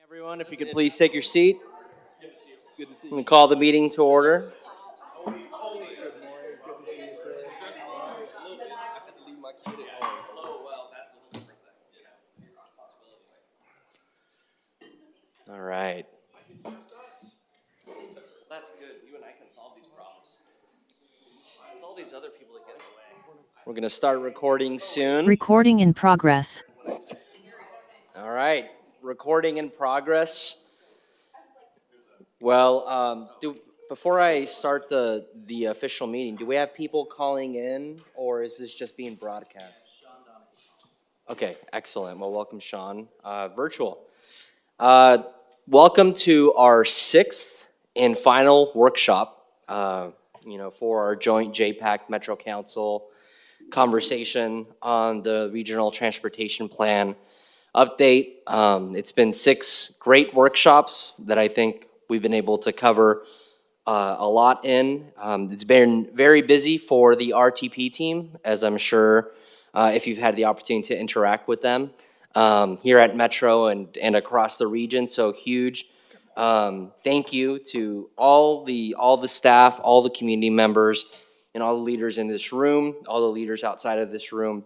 Everyone, if you could please take your seat. I'm going to call the meeting to order. All right. That's good. You and I can solve these problems. It's all these other people that get in the way. We're going to start recording soon. Recording in progress. All right. Recording in progress. Well, before I start the official meeting, do we have people calling in, or is this just being broadcast? Okay, excellent. Well, welcome, Sean. Virtual. Welcome to our sixth and final workshop, for our joint JPAC Metro Council conversation on the Regional Transportation Plan update. It's been 6 great workshops that I think we've been able to cover a lot in. It's been very busy for the RTP team, as I'm sure if you've had the opportunity to interact with them here at Metro and across the region. So huge thank you to all the staff, all the community members, and all the leaders in this room, all the leaders outside of this room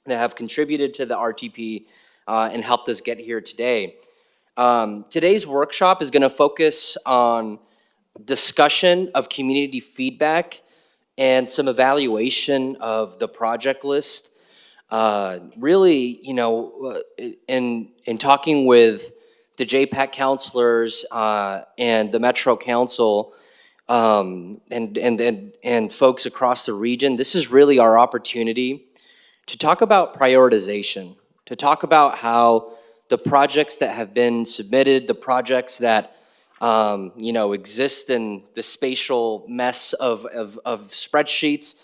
that have contributed to the RTP and helped us get here today. Today's workshop is going to focus on discussion of community feedback and some evaluation of the project list. Really, in talking with the JPAC counselors and the Metro Council and folks across the region, this is really our opportunity to talk about prioritization, to talk about how the projects that have been submitted, the projects that exist in the spatial mess of spreadsheets,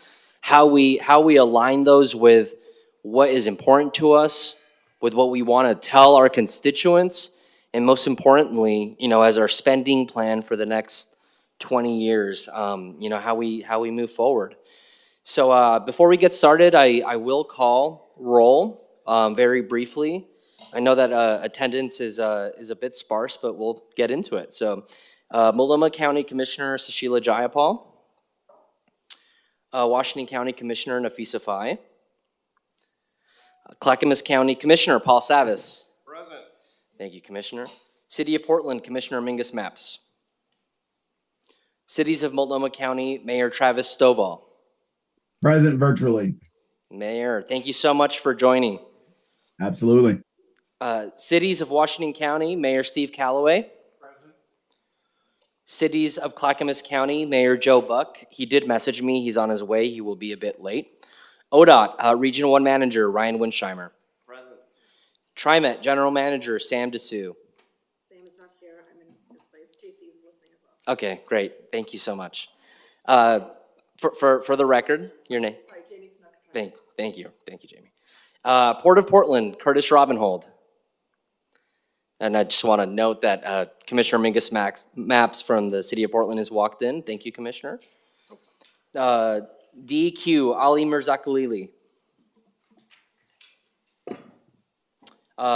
how we align those with what is important to us, with what we want to tell our constituents, and most importantly, as our spending plan for the next 20 years, how we move forward. So before we get started, I will call roll very briefly. I know that attendance is a bit sparse, but we'll get into it. So Multnomah County Commissioner Sushila Jayapal, Washington County Commissioner Nafisa Fai, Clackamas County Commissioner Paul Savis. Present. Thank you, Commissioner. City of Portland Commissioner Mingus Mapps. Cities of Multnomah County Mayor Travis Stovall. Present virtually. Mayor, thank you so much for joining. Absolutely. Cities of Washington County Mayor Steve Calloway. Present. Cities of Clackamas County Mayor Joe Buck. He did message me. He's on his way. He will be a bit late. ODOT Region 1 Manager Ryan Winsheimer. Present. TriMet General Manager Sam Dessou. Sam is not here. I'm in his place. JC is listening as well. Okay, great. Thank you so much. For the record, your name. Sorry, Jamie Snook. Thank you, Jamie. Port of Portland Curtis Robinhold. And I just want to note that Commissioner Mingus Mapps from the City of Portland has walked in. Thank you, Commissioner. DEQ Ali Mirzakhalili.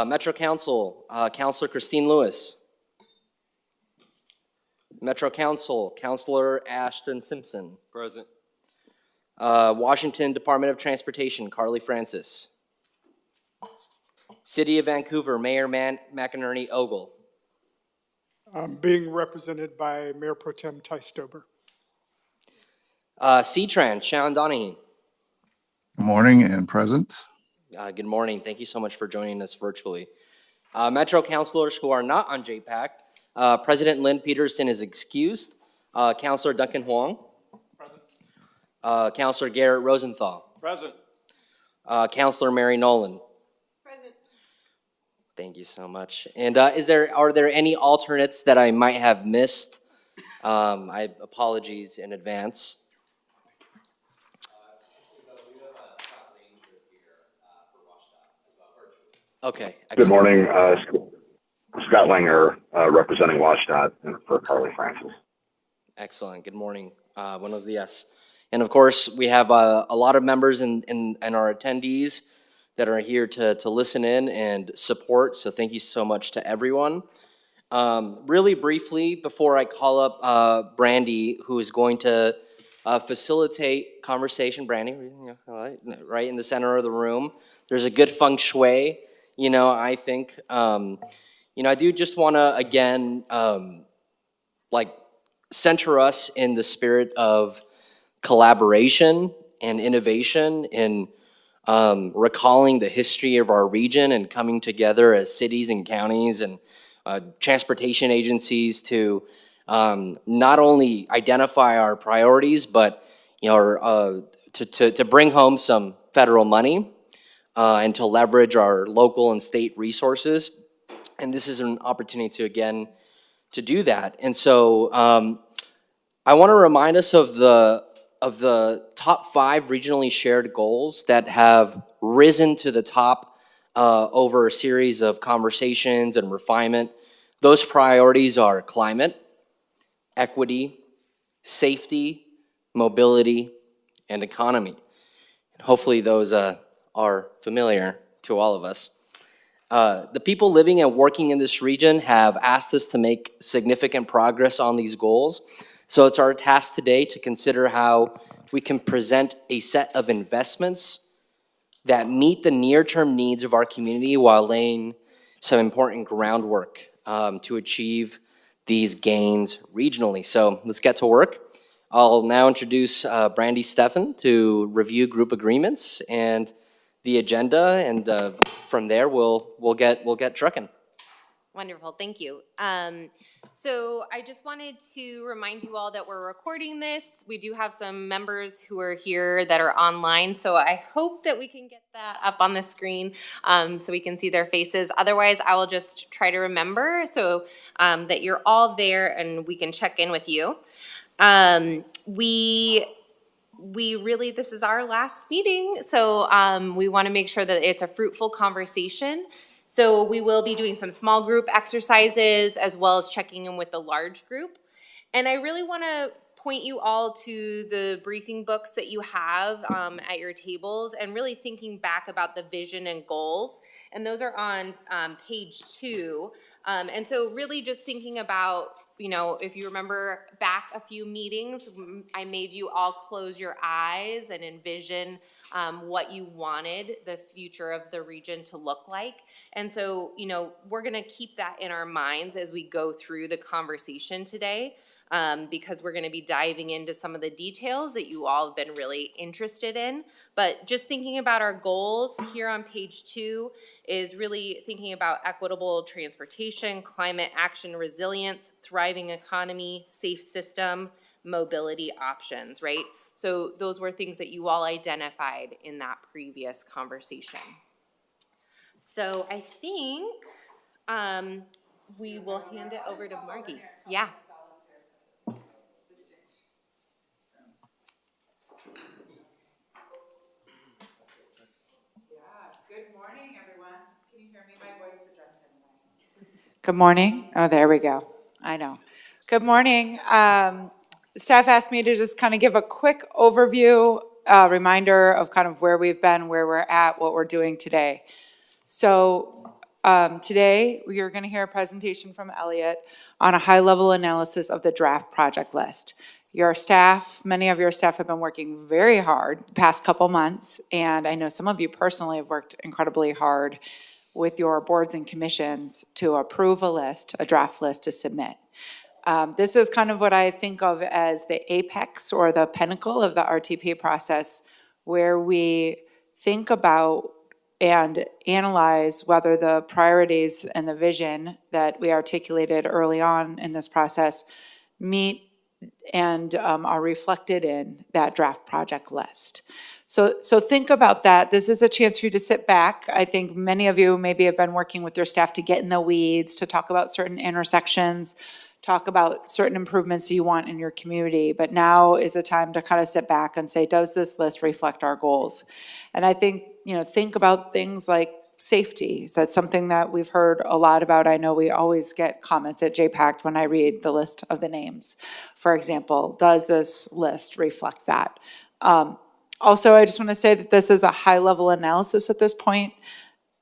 Metro Council Councilor Christine Lewis. Metro Council Councilor Ashton Simpson. Present. Washington Department of Transportation Carly Francis. City of Vancouver Mayor McInerney Ogle. Being represented by Mayor Pro Tem Ty Stober. CTRAN Sharon Donahue. Good morning and present. Good morning. Thank you so much for joining us virtually. Metro councilors who are not on JPAC. President Lynn Peterson is excused. Councilor Duncan Huang. Present. Councilor Garrett Rosenthal. Present. Councilor Mary Nolan. Present. Thank you so much. And are there any alternates that I might have missed? I apologies in advance. Okay. Excellent. Good morning, Scott Langer, representing WashDOT for Carly Francis. Excellent. Good morning. Buenos dias. And of course, we have a lot of members and our attendees that are here to listen in and support. So thank you so much to everyone. Really briefly, before I call up Brandy, who is going to facilitate conversation. Brandy, right in the center of the room. There's a good feng shui, I think. I do just want to, again, center us in the spirit of collaboration and innovation in recalling the history of our region and coming together as cities and counties and transportation agencies to not only identify our priorities, but to bring home some federal money and to leverage our local and state resources. And this is an opportunity to, again, to do that. And so I want to remind us of the top 5 regionally shared goals that have risen to the top over a series of conversations and refinement. Those priorities are climate, equity, safety, mobility, and economy. Hopefully those are familiar to all of us. The people living and working in this region have asked us to make significant progress on these goals. So it's our task today to consider how we can present a set of investments that meet the near-term needs of our community while laying some important groundwork to achieve these gains regionally. So let's get to work. I'll now introduce Brandy Steffen to review group agreements and the agenda, and from there we'll get trucking. Wonderful, thank you. So I just wanted to remind you all that we're recording this. We do have some members who are here that are online, so I hope that we can get that up on the screen so we can see their faces. Otherwise, I will just try to remember so that you're all there and we can check in with you. We really, this is our last meeting, so we want to make sure that it's a fruitful conversation. So we will be doing some small group exercises as well as checking in with the large group. And I really want to point you all to the briefing books that you have at your tables and really thinking back about the vision and goals. And those are on page 2. And so really just thinking about, if you remember back a few meetings, I made you all close your eyes and envision what you wanted the future of the region to look like. And so, we're going to keep that in our minds as we go through the conversation today. Because we're going to be diving into some of the details that you all have been really interested in. But just thinking about our goals here on page 2 is really thinking about equitable transportation, climate action, resilience, thriving economy, safe system, mobility options, right? So those were things that you all identified in that previous conversation. So I think we will hand it over to Margie. Yeah. Good morning, everyone. Can you hear me? My voice projects anyway. Good morning. Oh, there we go. I know. Good morning. Staff asked me to just kind of give a quick overview, reminder of kind of where we've been, where we're at, what we're doing today. So today we are going to hear a presentation from Elliot on a high-level analysis of the draft project list. Your staff, many of your staff have been working very hard the past couple months, and I know some of you personally have worked incredibly hard with your boards and commissions to approve a list, a draft list to submit. This is kind of what I think of as the apex or the pinnacle of the RTP process, where we think about and analyze whether the priorities and the vision that we articulated early on in this process meet and are reflected in that draft project list. So think about that. This is a chance for you to sit back. I think many of you maybe have been working with your staff to get in the weeds, to talk about certain intersections, talk about certain improvements you want in your community. But now is the time to kind of sit back and say, does this list reflect our goals? And I think, think about things like safety. So that's something that we've heard a lot about. I know we always get comments at JPACT when I read the list of the names. For example, does this list reflect that? Also, I just want to say that this is a high-level analysis at this point.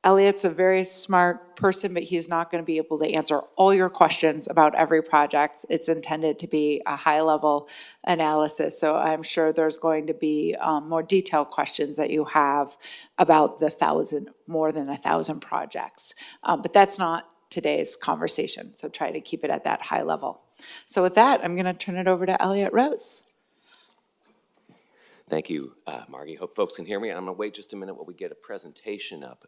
Elliot's a very smart person, but he's not going to be able to answer all your questions about every project. It's intended to be a high-level analysis, so I'm sure there's going to be more detailed questions that you have about the more than 1,000 projects. But that's not today's conversation, so try to keep it at that high level. So with that, I'm going to turn it over to Elliot Rose. Thank you, Margie. Hope folks can hear me. I'm going to wait just a minute while we get a presentation up.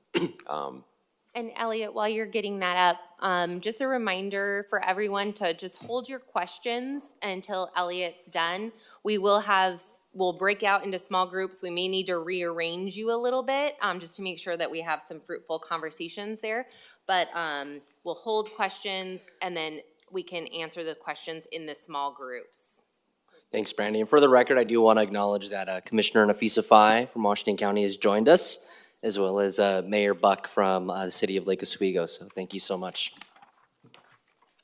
And Elliot, while you're getting that up, just a reminder for everyone to just hold your questions until Elliot's done. We'll break out into small groups. We may need to rearrange you a little bit, just to make sure that we have some fruitful conversations there. But we'll hold questions, and then we can answer the questions in the small groups. Thanks, Brandy. And for the record, I do want to acknowledge that Commissioner Nafisa Fai from Washington County has joined us, as well as Mayor Buck from the city of Lake Oswego. So thank you so much.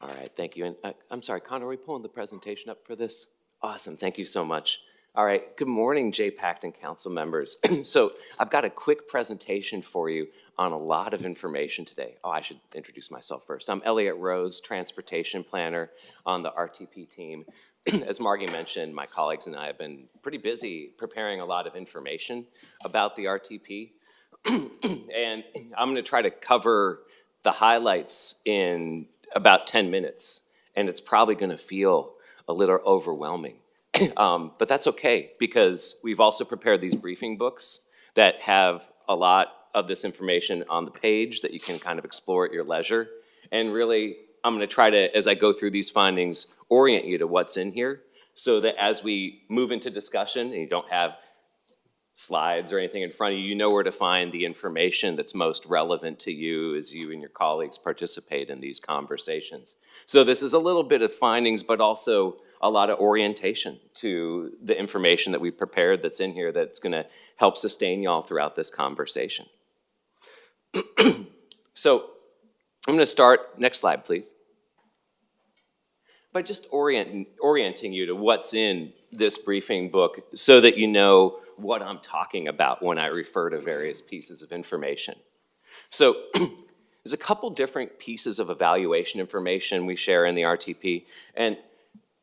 All right, thank you. And I'm sorry, Connor, are we pulling the presentation up for this? Awesome, thank you so much. All right, good morning, JPACT and council members. So I've got a quick presentation for you on a lot of information today. Oh, I should introduce myself first. I'm Elliot Rose, transportation planner on the RTP team. As Margie mentioned, my colleagues and I have been pretty busy preparing a lot of information about the RTP. And I'm gonna try to cover the highlights in about 10 minutes. And it's probably gonna feel a little overwhelming. But that's okay, because we've also prepared these briefing books that have a lot of this information on the page that you can kind of explore at your leisure. And really, I'm going to try to, as I go through these findings, orient you to what's in here, so that as we move into discussion and you don't have slides or anything in front of you, you know where to find the information that's most relevant to you as you and your colleagues participate in these conversations. So this is a little bit of findings, but also a lot of orientation to the information that we prepared that's in here that's going to help sustain y'all throughout this conversation. So I'm going to start, next slide please, by just orienting you to what's in this briefing book so that you know what I'm talking about when I refer to various pieces of information. So there's a couple different pieces of evaluation information we share in the RTP, and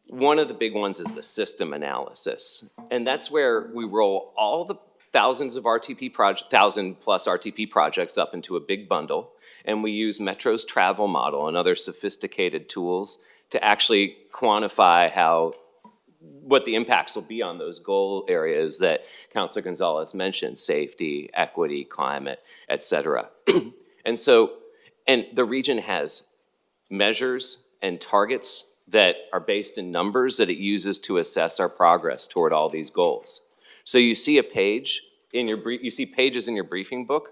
one of the big ones is the system analysis. And that's where we roll all the thousands of RTP projects, 1,000+ RTP projects up into a big bundle, and we use Metro's travel model and other sophisticated tools to actually quantify what the impacts will be on those goal areas that Councilor Gonzalez mentioned: safety, equity, climate, et cetera. And the region has measures and targets that are based in numbers that it uses to assess our progress toward all these goals. So you see pages in your briefing book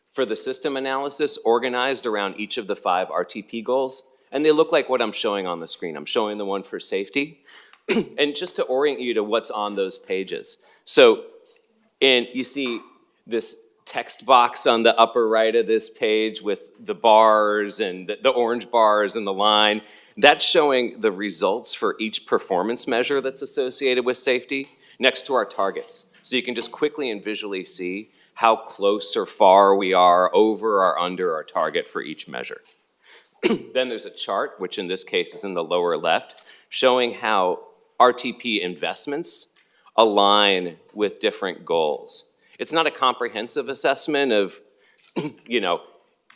for the system analysis organized around each of the 5 RTP goals, and they look like what I'm showing on the screen. I'm showing the one for safety, and just to orient you to what's on those pages. So, and you see this text box on the upper right of this page with the bars and the orange bars and the line. That's showing the results for each performance measure that's associated with safety next to our targets. So you can just quickly and visually see how close or far we are over or under our target for each measure. Then there's a chart, which in this case is in the lower left, showing how RTP investments align with different goals. It's not a comprehensive assessment of,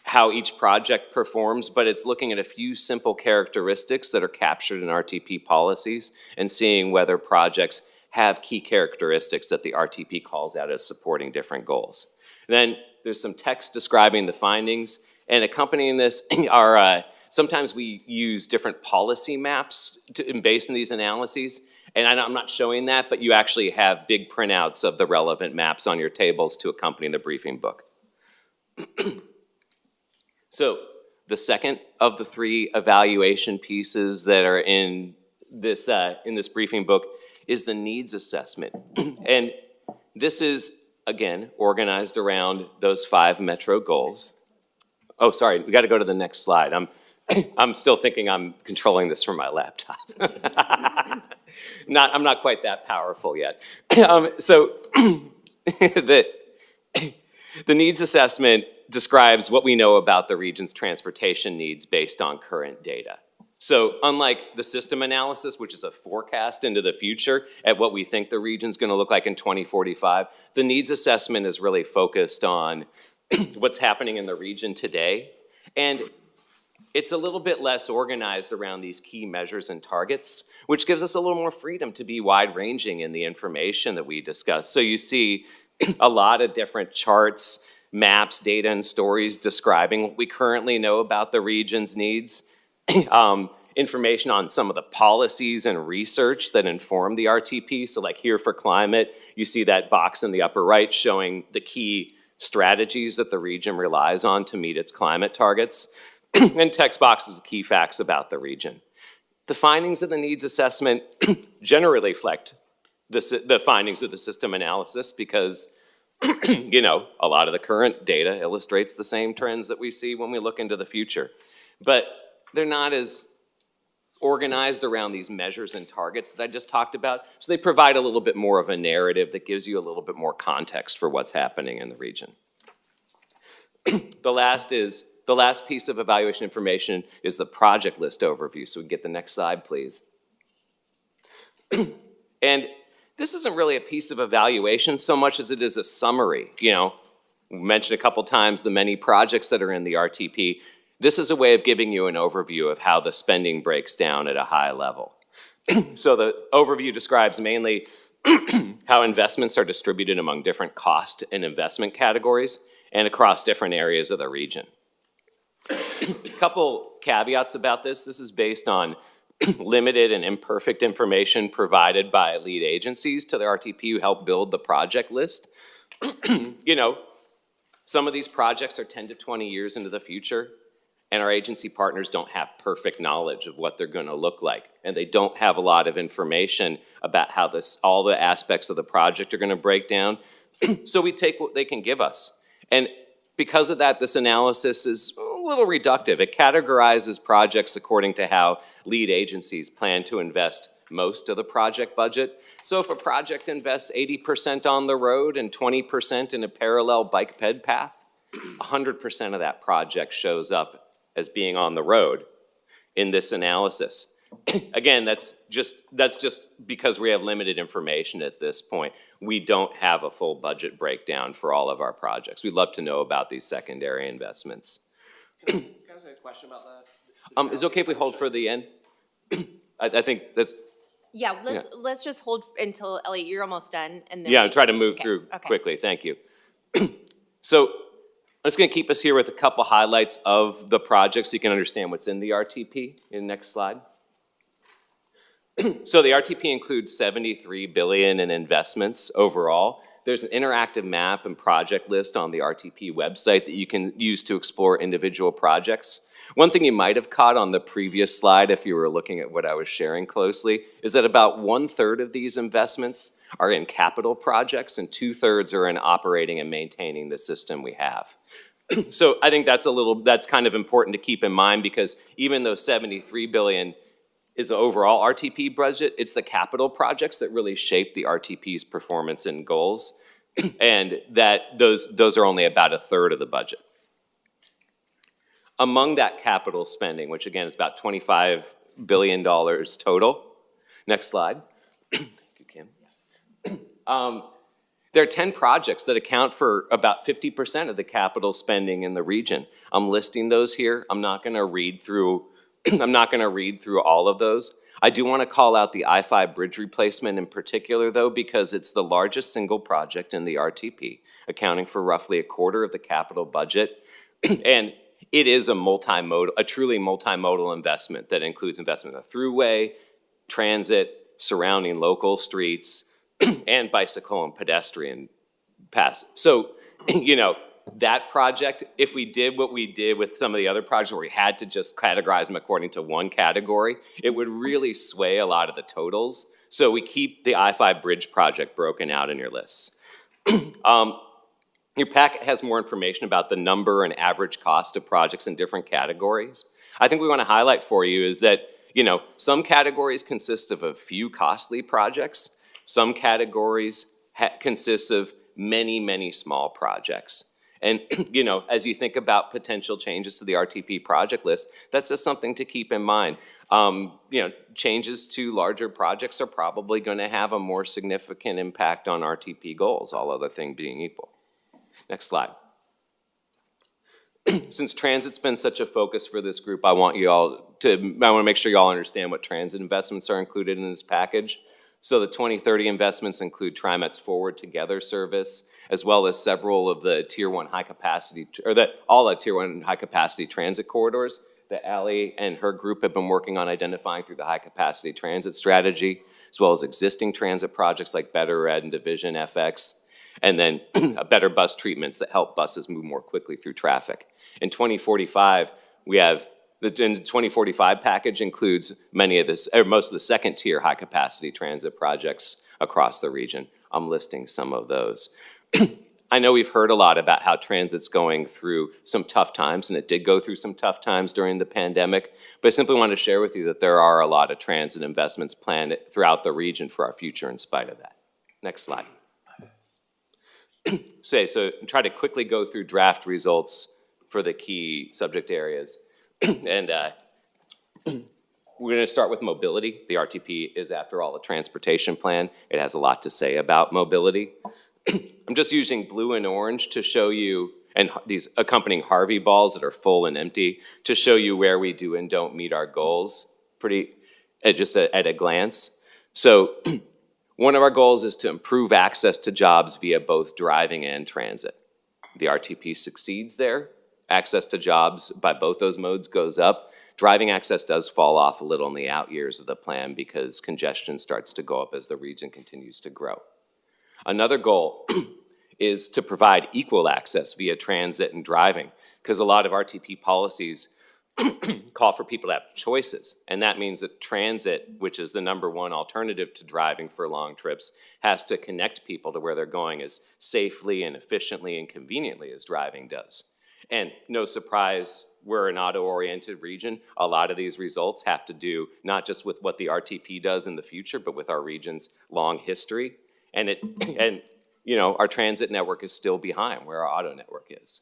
how each project performs, but it's looking at a few simple characteristics that are captured in RTP policies and seeing whether projects have key characteristics that the RTP calls out as supporting different goals. Then there's some text describing the findings, and accompanying this are sometimes we use different policy maps based on these analyses. And I'm not showing that, but you actually have big printouts of the relevant maps on your tables to accompany the briefing book. So the second of the 3 evaluation pieces that are in this briefing book is the needs assessment. And this is, again, organized around those 5 Metro goals. Oh, sorry, we got to go to the next slide. I'm still thinking I'm controlling this from my laptop. I'm not quite that powerful yet. So the needs assessment describes what we know about the region's transportation needs based on current data. So unlike the system analysis, which is a forecast into the future at what we think the region's gonna look like in 2045, the needs assessment is really focused on what's happening in the region today. And it's a little bit less organized around these key measures and targets, which gives us a little more freedom to be wide-ranging in the information that we discuss. So you see a lot of different charts, maps, data, and stories describing what we currently know about the region's needs. Information on some of the policies and research that inform the RTP. So like here for climate, you see that box in the upper right showing the key strategies that the region relies on to meet its climate targets. And text boxes with key facts about the region. The findings of the needs assessment generally reflect the findings of the system analysis because you know, a lot of the current data illustrates the same trends that we see when we look into the future. But they're not as organized around these measures and targets that I just talked about. So they provide a little bit more of a narrative that gives you a little bit more context for what's happening in the region. The last piece of evaluation information is the project list overview. So we can get the next slide, please. And this isn't really a piece of evaluation so much as it is a summary. You know, we mentioned a couple times the many projects that are in the RTP. This is a way of giving you an overview of how the spending breaks down at a high level. So the overview describes mainly how investments are distributed among different cost and investment categories and across different areas of the region. A couple caveats about this. This is based on limited and imperfect information provided by lead agencies to the RTP who help build the project list. You know, some of these projects are 10 to 20 years into the future, and our agency partners don't have perfect knowledge of what they're gonna look like. And they don't have a lot of information about how all the aspects of the project are gonna break down. So we take what they can give us. And because of that, this analysis is a little reductive. It categorizes projects according to how lead agencies plan to invest most of the project budget. So if a project invests 80% on the road and 20% in a parallel bike ped path, 100% of that project shows up as being on the road in this analysis. Again, that's just because we have limited information at this point. We don't have a full budget breakdown for all of our projects. We'd love to know about these secondary investments. Can I ask a question about that? Is it okay if we hold for the end? I think that's, Yeah, let's just hold until, Elliot, you're almost done, and then yeah, we I'm trying to can- move okay, through okay. quickly, thank you. So I'm just gonna keep us here with a couple highlights of the project so you can understand what's in the RTP. In the next slide. So the RTP includes $73 billion in investments overall. There's an interactive map and project list on the RTP website that you can use to explore individual projects. One thing you might have caught on the previous slide, if you were looking at what I was sharing closely, is that about 1/3 of these investments are in capital projects and 2/3 are in operating and maintaining the system we have. So I think that's kind of important to keep in mind because even though $73 billion is the overall RTP budget, it's the capital projects that really shape the RTP's performance and goals. And that those are only about 1/3 of the budget. Among that capital spending, which again is about $25 billion total. Next slide. Thank you, Kim. There are 10 projects that account for about 50% of the capital spending in the region. I'm listing those here. I'm not gonna read through all of those. I do wanna call out the I-5 bridge replacement in particular though, because it's the largest single project in the RTP, accounting for roughly 1/4 of the capital budget. And it is a truly multimodal investment that includes investment in a throughway, transit, surrounding local streets, and bicycle and pedestrian paths. So, you know, that project, if we did what we did with some of the other projects where we had to just categorize them according to one category, it would really sway a lot of the totals. So we keep the I-5 bridge project broken out in your lists. Your packet has more information about the number and average cost of projects in different categories. I think we want to highlight for you is that, you know, some categories consist of a few costly projects. Some categories consist of many, many small projects. And, you know, as you think about potential changes to the RTP project list, that's just something to keep in mind. You know, changes to larger projects are probably going to have a more significant impact on RTP goals, all other things being equal. Next slide. Since transit's been such a focus for this group, I want to make sure you all understand what transit investments are included in this package. So the 2030 investments include TriMet's Forward Together service, as well as several of the Tier 1 high capacity, all the Tier 1 high capacity transit corridors that Ally and her group have been working on identifying through the high capacity transit strategy, as well as existing transit projects like Better Red and Division FX, and then better bus treatments that help buses move more quickly through traffic. In 2045, we have the 2045 package includes most of the second tier high capacity transit projects across the region. I'm listing some of those. I know we've heard a lot about how transit's going through some tough times, and it did go through some tough times during the pandemic, but I simply want to share with you that there are a lot of transit investments planned throughout the region for our future in spite of that. Next slide. So try to quickly go through draft results for the key subject areas. And we're going to start with mobility. The RTP is, after all, a transportation plan. It has a lot to say about mobility. I'm just using blue and orange to show you, and these accompanying Harvey balls that are full and empty, to show you where we do and don't meet our goals just at a glance. So one of our goals is to improve access to jobs via both driving and transit. The RTP succeeds there. Access to jobs by both those modes goes up. Driving access does fall off a little in the out years of the plan because congestion starts to go up as the region continues to grow. Another goal is to provide equal access via transit and driving, because a lot of RTP policies call for people to have choices, and that means that transit, which is the #1 alternative to driving for long trips, has to connect people to where they're going as safely and efficiently and conveniently as driving does. And no surprise, we're an auto-oriented region. A lot of these results have to do not just with what the RTP does in the future, but with our region's long history. And you know, our transit network is still behind where our auto network is.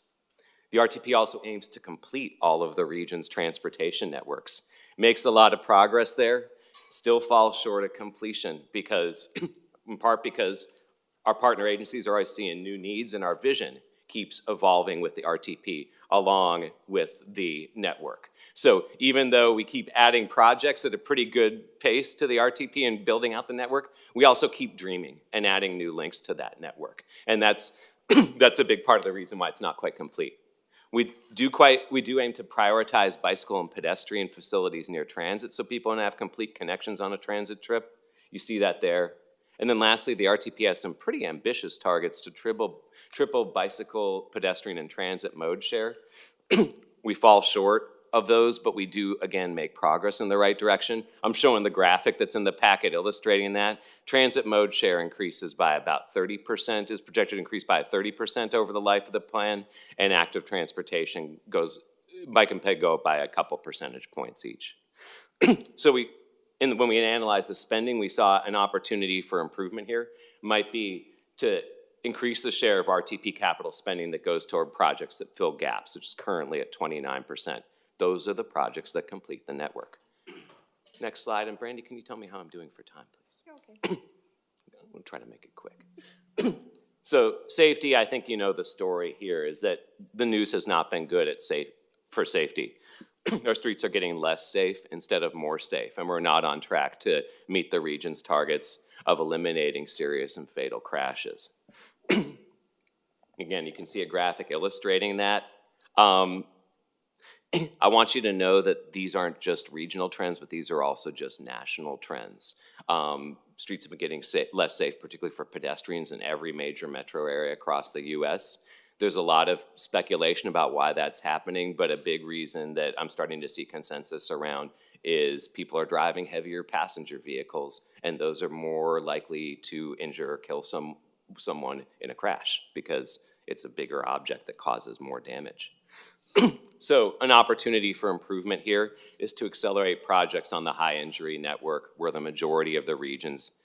The RTP also aims to complete all of the region's transportation networks. Makes a lot of progress there, still falls short of completion because, in part because our partner agencies are always seeing new needs and our vision keeps evolving with the RTP along with the network. So even though we keep adding projects at a pretty good pace to the RTP and building out the network, we also keep dreaming and adding new links to that network. And that's a big part of the reason why it's not quite complete. We do aim to prioritize bicycle and pedestrian facilities near transit so people don't have complete connections on a transit trip. You see that there. And then lastly, the RTP has some pretty ambitious targets to triple bicycle, pedestrian, and transit mode share. We fall short of those, but we do, again, make progress in the right direction. I'm showing the graphic that's in the packet illustrating that. Transit mode share increases by about 30%, is projected to increase by 30% over the life of the plan, and active transportation bike and ped go up by a couple percentage points each. So when we analyzed the spending, we saw an opportunity for improvement here. Might be to increase the share of RTP capital spending that goes toward projects that fill gaps, which is currently at 29%. Those are the projects that complete the network. Next slide, and Brandy, can you tell me how I'm doing for time, please? Okay. We'll try to make it quick. So safety, I think you know the story here, is that the news has not been good for safety. Our streets are getting less safe instead of more safe, and we're not on track to meet the region's targets of eliminating serious and fatal crashes. Again, you can see a graphic illustrating that. I want you to know that these aren't just regional trends, but these are also just national trends. Streets have been getting less safe, particularly for pedestrians in every major metro area across the US. There's a lot of speculation about why that's happening, but a big reason that I'm starting to see consensus around is people are driving heavier passenger vehicles, and those are more likely to injure or kill someone in a crash because it's a bigger object that causes more damage. So an opportunity for improvement here is to accelerate projects on the high injury network where the majority of the region's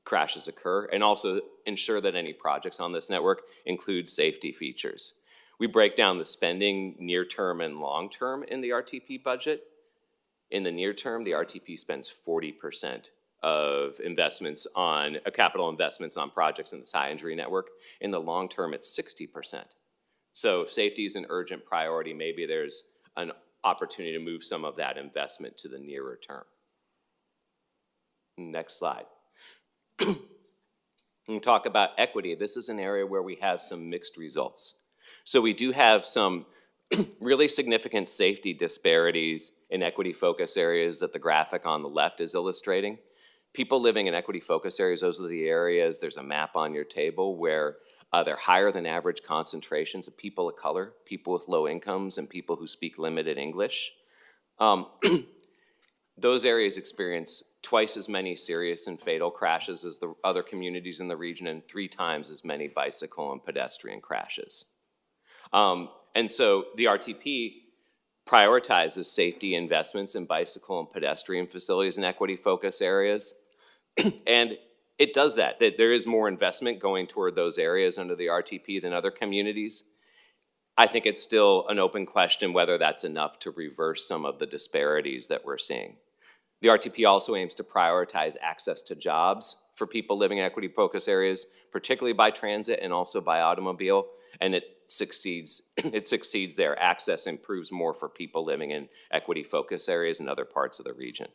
crashes occur, and also ensure that any projects on this network include safety features. We break down the spending near-term and long-term in the RTP budget. In the near term, the RTP spends 40% of investments on, capital investments on projects in this high injury network. In the long term, it's 60%. So if safety is an urgent priority, maybe there's an opportunity to move some of that investment to the nearer term. Next slide. When we talk about equity, this is an area where we have some mixed results. So we do have some really significant safety disparities in equity focus areas that the graphic on the left is illustrating. People living in equity focus areas, those are the areas, there's a map on your table where they're higher than average concentrations of people of color, people with low incomes, and people who speak limited English. Those areas experience twice as many serious and fatal crashes as the other communities in the region, and 3 times as many bicycle and pedestrian crashes. And so the RTP prioritizes safety investments in bicycle and pedestrian facilities in equity focus areas. And it does that there is more investment going toward those areas under the RTP than other communities. I think it's still an open question whether that's enough to reverse some of the disparities that we're seeing. The RTP also aims to prioritize access to jobs for people living in equity focus areas, particularly by transit and also by automobile. And it succeeds there. Access improves more for people living in equity focus areas in other parts of the region.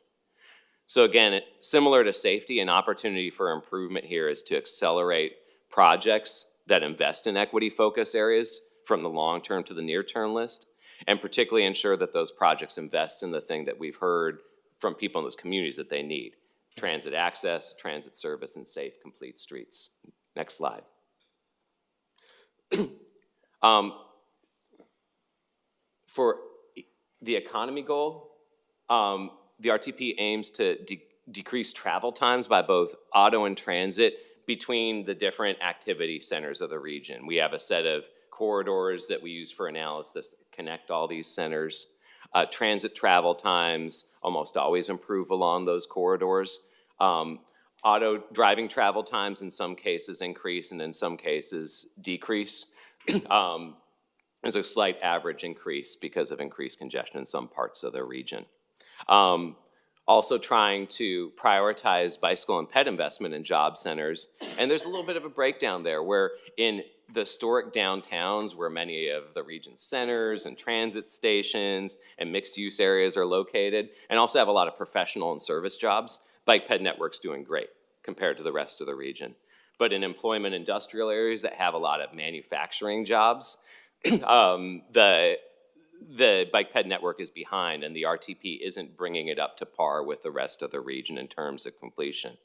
So again, similar to safety, an opportunity for improvement here is to accelerate projects that invest in equity focus areas from the long-term to the near-term list, and particularly ensure that those projects invest in the thing that we've heard from people in those communities that they need: transit access, transit service, and safe, complete streets. Next slide. For the economy goal, the RTP aims to decrease travel times by both auto and transit between the different activity centers of the region. We have a set of corridors that we use for analysis that connect all these centers. Transit travel times almost always improve along those corridors. Auto driving travel times in some cases increase and in some cases decrease. There's a slight average increase because of increased congestion in some parts of the region. Also trying to prioritize bicycle and ped investment in job centers. And there's a little bit of a breakdown there where in the historic downtowns where many of the region's centers and transit stations and mixed use areas are located, and also have a lot of professional and service jobs, Bike Ped Network's doing great compared to the rest of the region. But in employment industrial areas that have a lot of manufacturing jobs, the Bike Ped Network is behind, and the RTP isn't bringing it up to par with the rest of the region in terms of completion.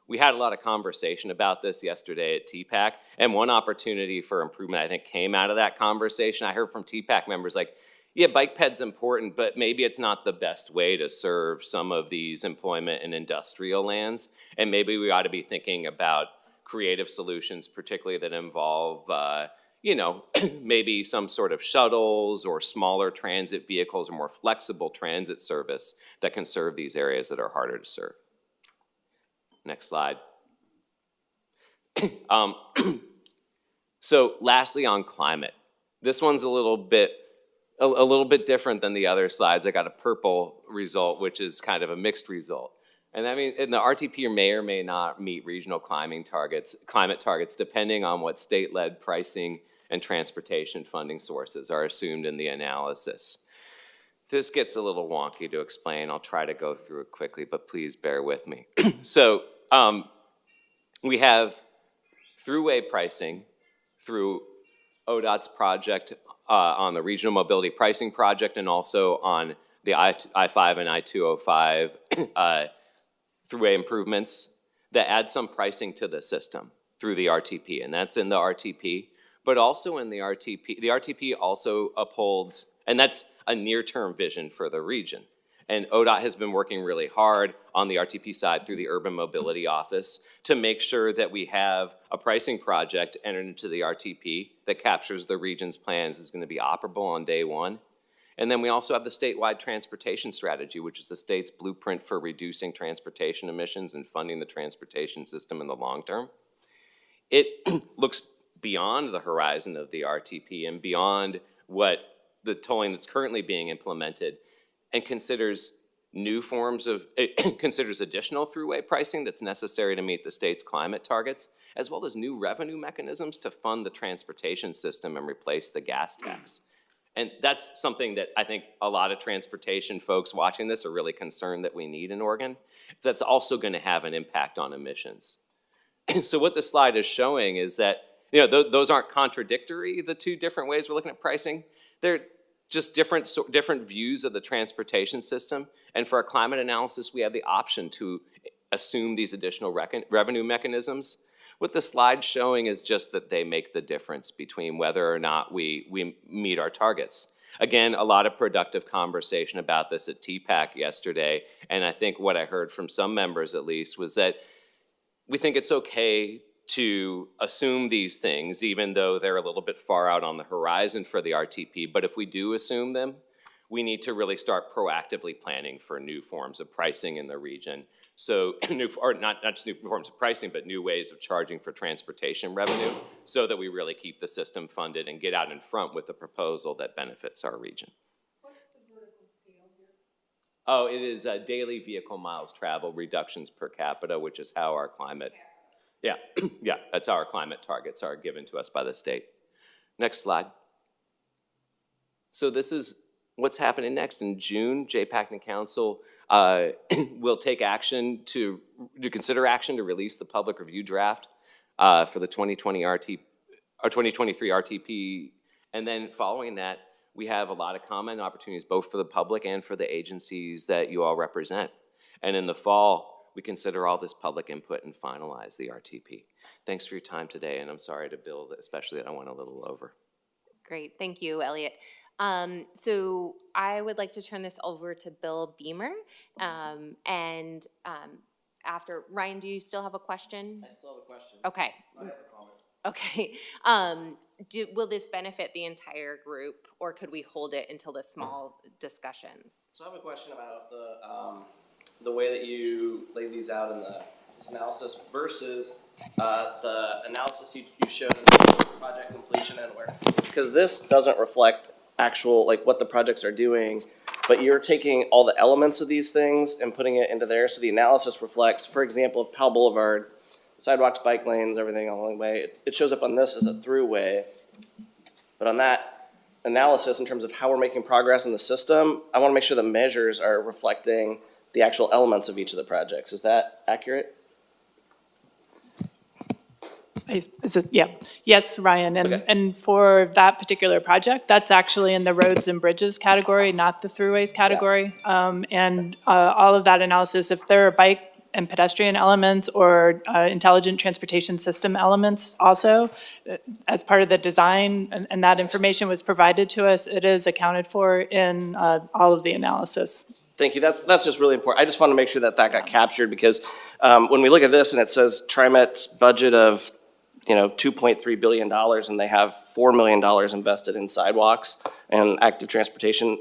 We had a lot of conversation about this yesterday at TPAC, and one opportunity for improvement I think came out of that conversation. I heard from TPAC members like, yeah, Bike Ped's important, but maybe it's not the best way to serve some of these employment and industrial lands, and maybe we ought to be thinking about creative solutions, particularly that involve maybe some sort of shuttles or smaller transit vehicles or more flexible transit service that can serve these areas that are harder to serve. Next slide. So lastly on climate. This one's a little bit different than the other slides. I got a purple result, which is kind of a mixed result. And that means the RTP may or may not meet regional climate targets depending on what state-led pricing and transportation funding sources are assumed in the analysis. This gets a little wonky to explain. I'll try to go through it quickly, but please bear with me. So we have throughway pricing through ODOT's project on the Regional Mobility Pricing Project, and also on the I-5 and I-205 throughway improvements that add some pricing to the system through the RTP, and that's in the RTP. But also in the RTP also upholds, and that's a near-term vision for the region. And ODOT has been working really hard on the RTP side through the Urban Mobility Office to make sure that we have a pricing project entered into the RTP that captures the region's plans, is going to be operable on day one. And then we also have the statewide transportation strategy, which is the state's blueprint for reducing transportation emissions and funding the transportation system in the long term. It looks beyond the horizon of the RTP and beyond what the tolling that's currently being implemented, and considers new forms of, considers additional throughway pricing that's necessary to meet the state's climate targets, as well as new revenue mechanisms to fund the transportation system and replace the gas tax. And that's something that I think a lot of transportation folks watching this are really concerned that we need in Oregon. That's also going to have an impact on emissions. So what this slide is showing is that, you know, those aren't contradictory, the two different ways we're looking at pricing. They're just different views of the transportation system. And for our climate analysis, we have the option to assume these additional revenue mechanisms. What the slide's showing is just that they make the difference between whether or not we meet our targets. Again, a lot of productive conversation about this at TPAC yesterday, and I think what I heard from some members at least was that we think it's okay to assume these things, even though they're a little bit far out on the horizon for the RTP, but if we do assume them, we need to really start proactively planning for new forms of pricing in the region. So, not just new forms of pricing, but new ways of charging for transportation revenue so that we really keep the system funded and get out in front with a proposal that benefits our region. What's the vertical scale here? Oh, it is daily vehicle miles traveled, reductions per capita, which is how our climate, yeah, yeah, that's how our climate targets are given to us by the state. Next slide. So this is what's happening next. In June, JPAC and Council will take action to consider action to release the public review draft for the 2023 RTP. And then following that, we have a lot of comment opportunities, both for the public and for the agencies that you all represent. And in the fall, we consider all this public input and finalize the RTP. Thanks for your time today, and I'm sorry to Bill, especially that I went a little over. Great, thank you, Elliot. So I would like to turn this over to Bill Beamer. After, Ryan, do you still have a question? I still have a question. Okay. I have a comment. Okay. Will this benefit the entire group, or could we hold it until the small discussions? So I have a question about the way that you laid these out in this analysis versus the analysis you showed in the project completion and where, because this doesn't reflect actual, like, what the projects are doing, but you're taking all the elements of these things and putting it into there. So the analysis reflects, for example, Powell Boulevard, sidewalks, bike lanes, everything along the way. It shows up on this as a throughway, but on that analysis in terms of how we're making progress in the system, I want to make sure the measures are reflecting the actual elements of each of the projects. Is that accurate? Yeah, yes, Ryan, and for that particular project, that's actually in the roads and bridges category, not the throughways category. All of that analysis, if there are bike and pedestrian elements or intelligent transportation system elements also, as part of the design, and that information was provided to us, it is accounted for in all of the analysis. Thank you. That's just really important. I just want to make sure that got captured, because when we look at this and it says TriMet's budget of $2.3 billion and they have $4 million invested in sidewalks and active transportation,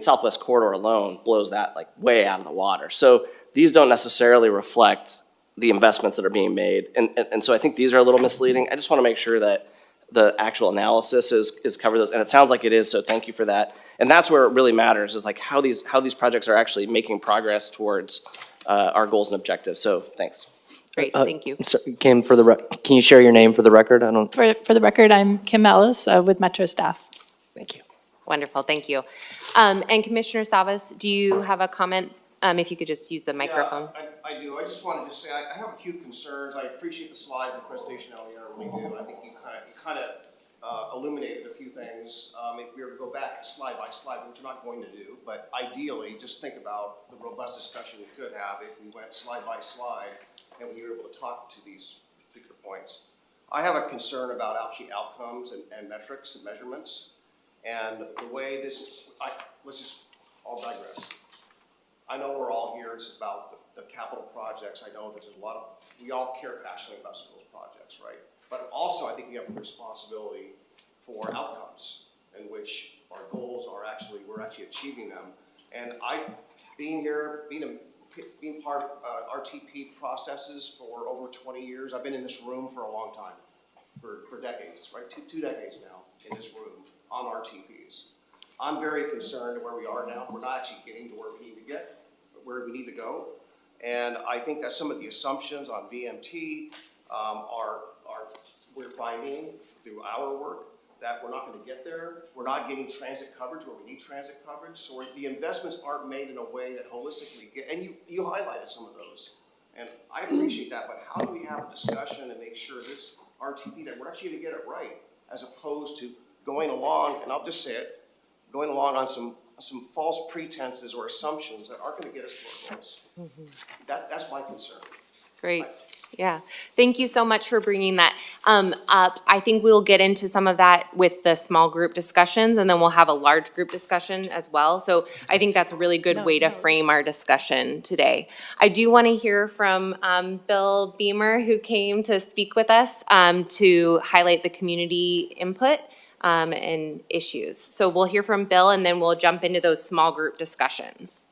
Southwest Corridor alone blows that like way out of the water. So these don't necessarily reflect the investments that are being made. And so I think these are a little misleading. I just want to make sure that the actual analysis is covered those, and it sounds like it is, so thank you for that. And that's where it really matters, is like how these projects are actually making progress towards our goals and objectives. So thanks. Great, thank you. Kim, can you share your name for the record? For the record, I'm Kim Ellis with Metro staff. Thank you. Wonderful, thank you. And Commissioner Savas, do you have a comment? If you could just use the microphone. Yeah, I do. I just wanted to say I have a few concerns. I appreciate the slides and presentation, Elliot, I really do. I think you kind of illuminated a few things. If we were to go back slide by slide, which we're not going to do, but ideally, just think about the robust discussion we could have if we went slide by slide and we were able to talk to these particular points. I have a concern about actually outcomes and metrics and measurements. And the way I'll digress. I know we're all here, it's about the capital projects. I know that there's we all care passionately about some of those projects, right? But also, I think we have a responsibility for outcomes in which our goals are we're actually achieving them. And being part of RTP processes for over 20 years, I've been in this room for a long time. for decades, right? Two decades now in this room on RTPs. I'm very concerned where we are now. We're not actually getting to where we need to get, where we need to go. And I think that some of the assumptions on VMT we're finding through our work that we're not gonna get there. We're not getting transit coverage where we need transit coverage. So the investments aren't made in a way that holistically and you highlighted some of those. And I appreciate that, but how do we have a discussion and make sure this RTP, that we're actually gonna get it right, as opposed to going along, and I'll just say it, going along on some false pretenses or assumptions that aren't gonna get us to our goals. That's my concern. Great. Yeah. Thank you so much for bringing that up. I think we'll get into some of that with the small group discussions, and then we'll have a large group discussion as well. So I think that's a really good way to frame our discussion today. I do want to hear from Bill Beamer, who came to speak with us to highlight the community input and issues. So we'll hear from Bill, and then we'll jump into those small group discussions.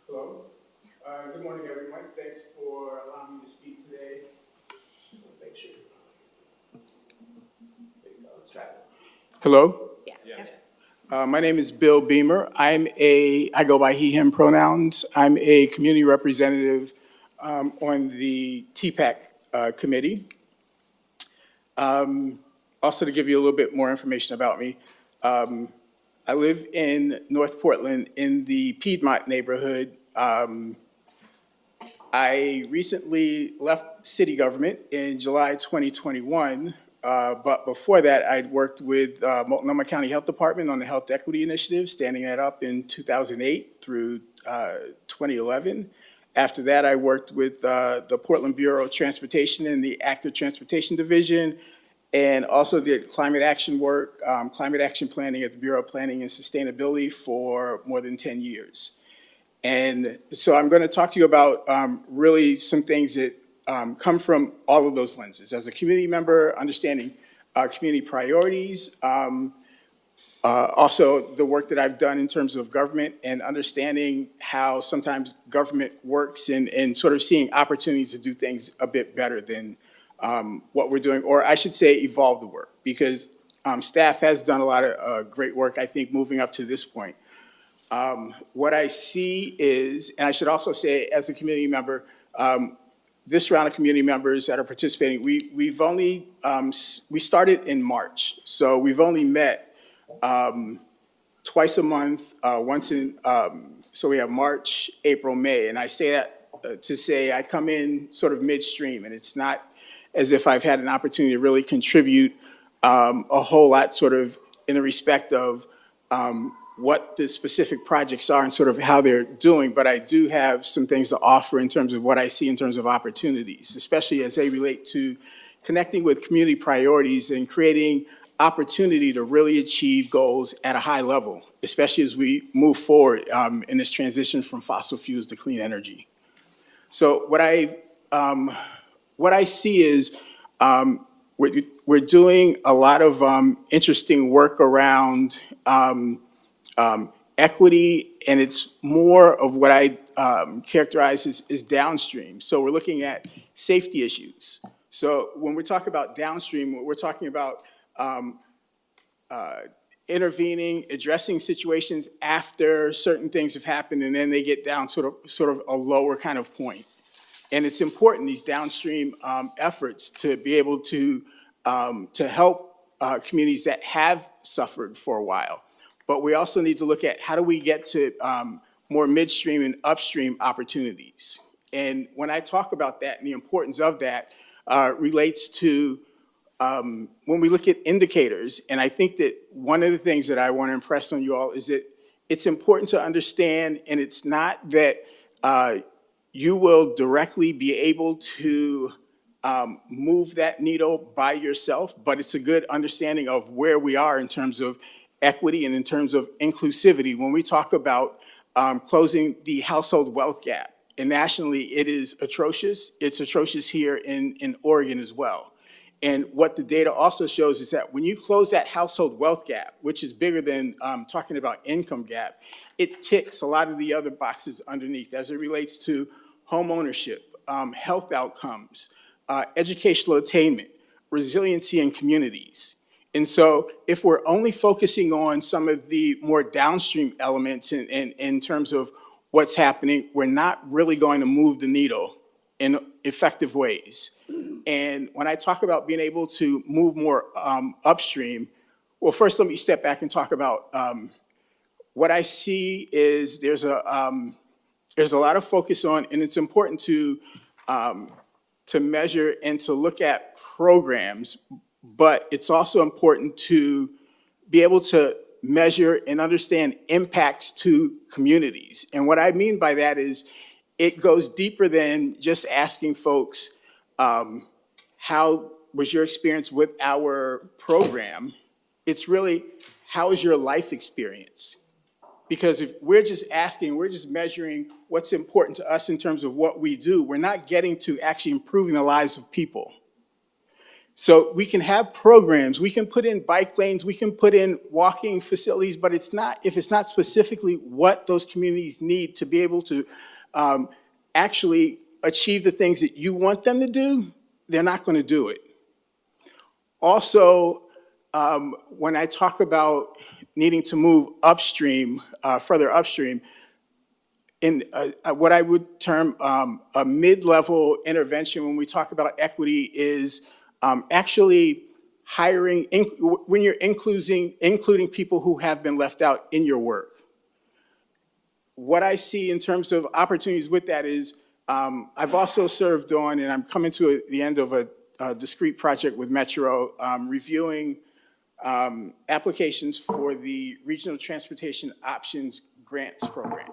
Hello. Good morning, everyone. Thanks for allowing me to speak today. Make sure. There you go. Let's try it. Hello. Yeah. My name is Bill Beamer. I go by he, him pronouns. I'm a community representative on the TPAC committee. Also, to give you a little bit more information about me, I live in North Portland in the Piedmont neighborhood. I recently left city government in July 2021, but before that, I'd worked with Multnomah County Health Department on the Health Equity Initiative, standing that up in 2008 through 2011. After that, I worked with the Portland Bureau of Transportation in the Active Transportation Division, and also did climate action work, climate action planning at the Bureau of Planning and Sustainability for more than 10 years. And so I'm going to talk to you about really some things that come from all of those lenses. As a community member, understanding community priorities, also the work that I've done in terms of government and understanding how sometimes government works and sort of seeing opportunities to do things a bit better than what we're doing, or I should say evolve the work, because staff has done a lot of great work, I think, moving up to this point. What I see is, and I should also say as a community member, this round of community members that are participating, we've only, we started in March. So we've only met twice a month, once in, so we have March, April, May. And I say that to say I come in sort of midstream, and it's not as if I've had an opportunity to really contribute a whole lot sort of in the respect of what the specific projects are and sort of how they're doing, but I do have some things to offer in terms of what I see in terms of opportunities, especially as they relate to connecting with community priorities and creating opportunity to really achieve goals at a high level, especially as we move forward in this transition from fossil fuels to clean energy. So what I see is we're doing a lot of interesting work around equity, and it's more of what I characterize as downstream. So we're looking at safety issues. So when we talk about downstream, we're talking about intervening, addressing situations after certain things have happened, and then they get down sort of a lower kind of point. And it's important, these downstream efforts, to be able to help communities that have suffered for a while. But we also need to look at how do we get to more midstream and upstream opportunities. And when I talk about that and the importance of that relates to when we look at indicators, and I think that one of the things that I want to impress on you all is that it's important to understand, and it's not that you will directly be able to move that needle by yourself, but it's a good understanding of where we are in terms of equity and in terms of inclusivity. When we talk about closing the household wealth gap, and nationally it is atrocious. It's atrocious here in Oregon as well. And what the data also shows is that when you close that household wealth gap, which is bigger than talking about income gap, it ticks a lot of the other boxes underneath as it relates to home ownership, health outcomes, educational attainment, resiliency in communities. And so if we're only focusing on some of the more downstream elements in terms of what's happening, we're not really going to move the needle in effective ways. And when I talk about being able to move more upstream, well, first let me step back and talk about what I see is there's a lot of focus on, and it's important to measure and to look at programs, but it's also important to be able to measure and understand impacts to communities. And what I mean by that is it goes deeper than just asking folks, how was your experience with our program? It's really, how is your life experience? Because if we're just asking, we're just measuring what's important to us in terms of what we do, we're not getting to actually improving the lives of people. So we can have programs, we can put in bike lanes, we can put in walking facilities, but it's not, if it's not specifically what those communities need to be able to actually achieve the things that you want them to do, they're not going to do it. Also, when I talk about needing to move upstream, further upstream, in what I would term a mid-level intervention when we talk about equity is actually hiring, when you're including people who have been left out in your work. What I see in terms of opportunities with that is, I've also served on, and I'm coming to the end of a discrete project with Metro, reviewing applications for the Regional Transportation Options Grants Program.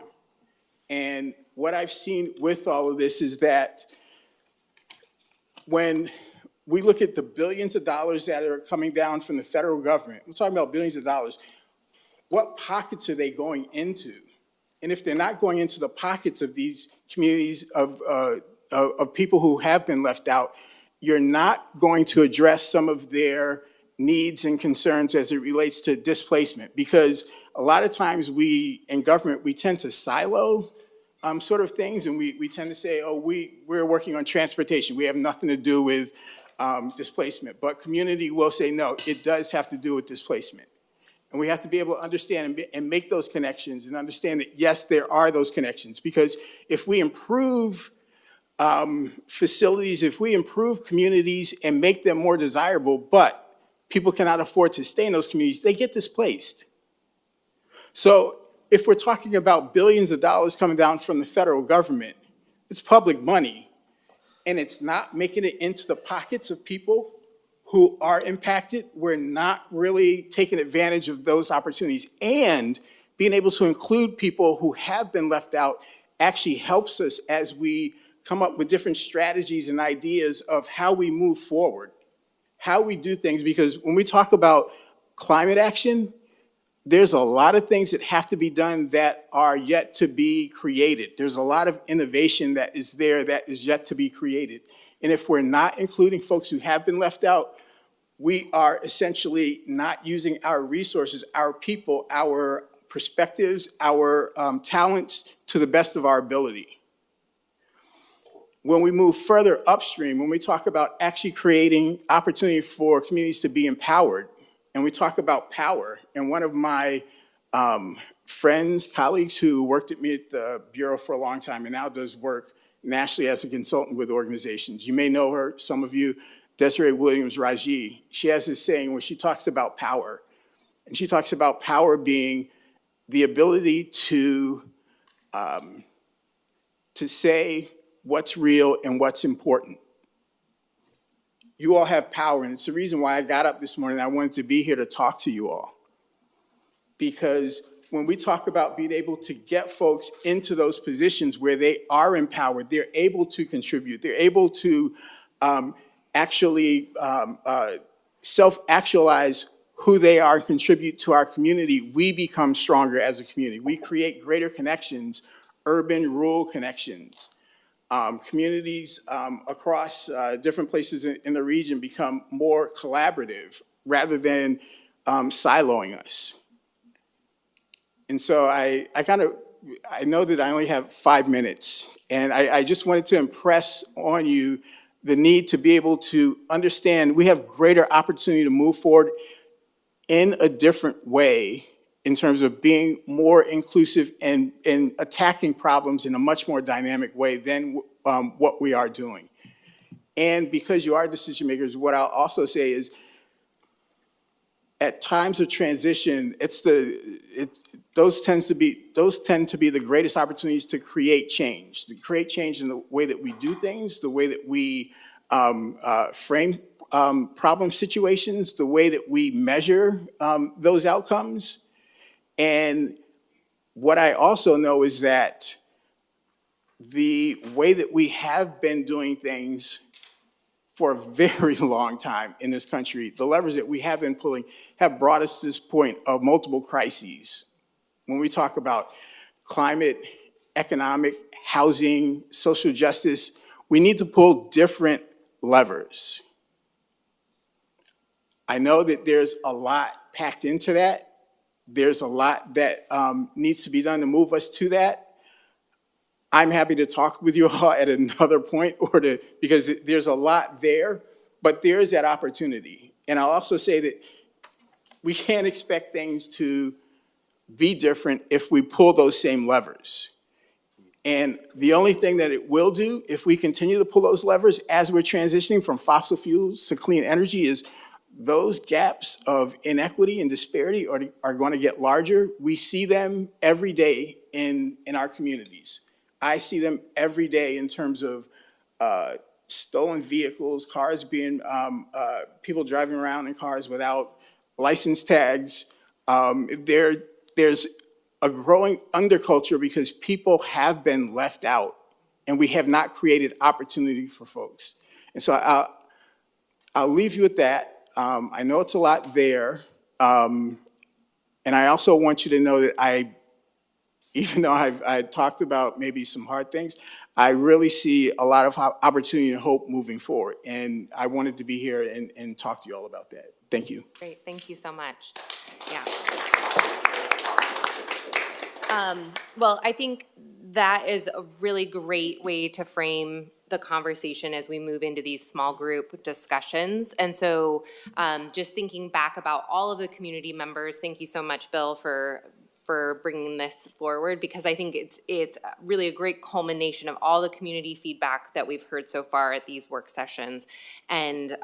And what I've seen with all of this is that when we look at the billions of dollars that are coming down from the federal government, we're talking about billions of dollars, what pockets are they going into? And if they're not going into the pockets of these communities of people who have been left out, you're not going to address some of their needs and concerns as it relates to displacement. Because a lot of times in government, we tend to silo sort of things, and we tend to say, oh, we're working on transportation. We have nothing to do with displacement. But community will say, no, it does have to do with displacement. And we have to be able to understand and make those connections and understand that, yes, there are those connections. Because if we improve facilities, if we improve communities and make them more desirable, but people cannot afford to stay in those communities, they get displaced. So if we're talking about billions of dollars coming down from the federal government, it's public money, and it's not making it into the pockets of people who are impacted, we're not really taking advantage of those opportunities. And being able to include people who have been left out actually helps us as we come up with different strategies and ideas of how we move forward, how we do things. Because when we talk about climate action, there's a lot of things that have to be done that are yet to be created. There's a lot of innovation that is there that is yet to be created. And if we're not including folks who have been left out, we are essentially not using our resources, our people, our perspectives, our talents to the best of our ability. When we move further upstream, when we talk about actually creating opportunity for communities to be empowered, and we talk about power, and one of my friends, colleagues who worked at me at the Bureau for a long time and now does work nationally as a consultant with organizations. You may know her, some of you, Desiree Williams-Raji. She has this saying where she talks about power. And she talks about power being the ability to say what's real and what's important. You all have power, and it's the reason why I got up this morning. I wanted to be here to talk to you all. Because when we talk about being able to get folks into those positions where they are empowered, they're able to contribute, they're able to actually self-actualize who they are and contribute to our community, we become stronger as a community. We create greater connections, urban, rural connections. Communities across different places in the region become more collaborative rather than siloing us. And so I know that I only have 5 minutes, and I just wanted to impress on you the need to be able to understand we have greater opportunity to move forward in a different way in terms of being more inclusive and attacking problems in a much more dynamic way than what we are doing. And because you are decision makers, what I'll also say is at times of transition, those tend to be the greatest opportunities to create change in the way that we do things, the way that we frame problem situations, the way that we measure those outcomes. And what I also know is that the way that we have been doing things for a very long time in this country, the levers that we have been pulling have brought us to this point of multiple crises. When we talk about climate, economic, housing, social justice, we need to pull different levers. I know that there's a lot packed into that. There's a lot that needs to be done to move us to that. I'm happy to talk with you all at another point because there's a lot there, but there is that opportunity. And I'll also say that we can't expect things to be different if we pull those same levers. And the only thing that it will do if we continue to pull those levers as we're transitioning from fossil fuels to clean energy is those gaps of inequity and disparity are going to get larger. We see them every day in our communities. I see them every day in terms of stolen vehicles, cars being, people driving around in cars without license tags. There's a growing underculture because people have been left out and we have not created opportunity for folks. And so I'll leave you with that. I know it's a lot there. And I also want you to know that even though I talked about maybe some hard things, I really see a lot of opportunity and hope moving forward. And I wanted to be here and talk to you all about that. Thank you. Great, thank you so much. Yeah. Well, I think that is a really great way to frame the conversation as we move into these small group discussions. And so just thinking back about all of the community members, thank you so much, Bill, for bringing this forward, because I think it's really a great culmination of all the community feedback that we've heard so far at these work sessions, and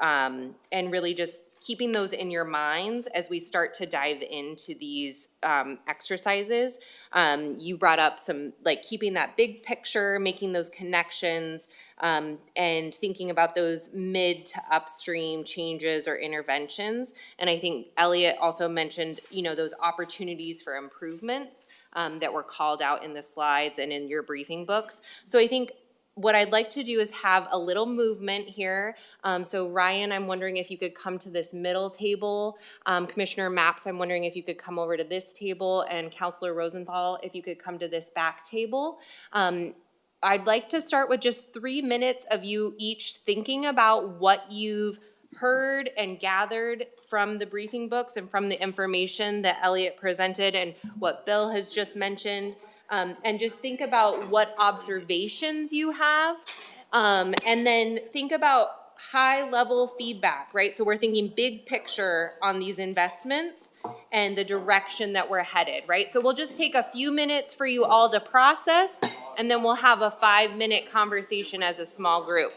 really just keeping those in your minds as we start to dive into these exercises. You brought up some, like, keeping that big picture, making those connections, and thinking about those mid to upstream changes or interventions. And I think Elliot also mentioned, those opportunities for improvements that were called out in the slides and in your briefing books. So I think what I'd like to do is have a little movement here. So Ryan, I'm wondering if you could come to this middle table. Commissioner Maps, I'm wondering if you could come over to this table, and Councilor Rosenthal, if you could come to this back table. I'd like to start with just 3 minutes of you each thinking about what you've heard and gathered from the briefing books and from the information that Elliot presented and what Bill has just mentioned. And just think about what observations you have, and then think about high-level feedback, right? So we're thinking big picture on these investments and the direction that we're headed, right? So we'll just take a few minutes for you all to process, and then we'll have a 5-minute conversation as a small group.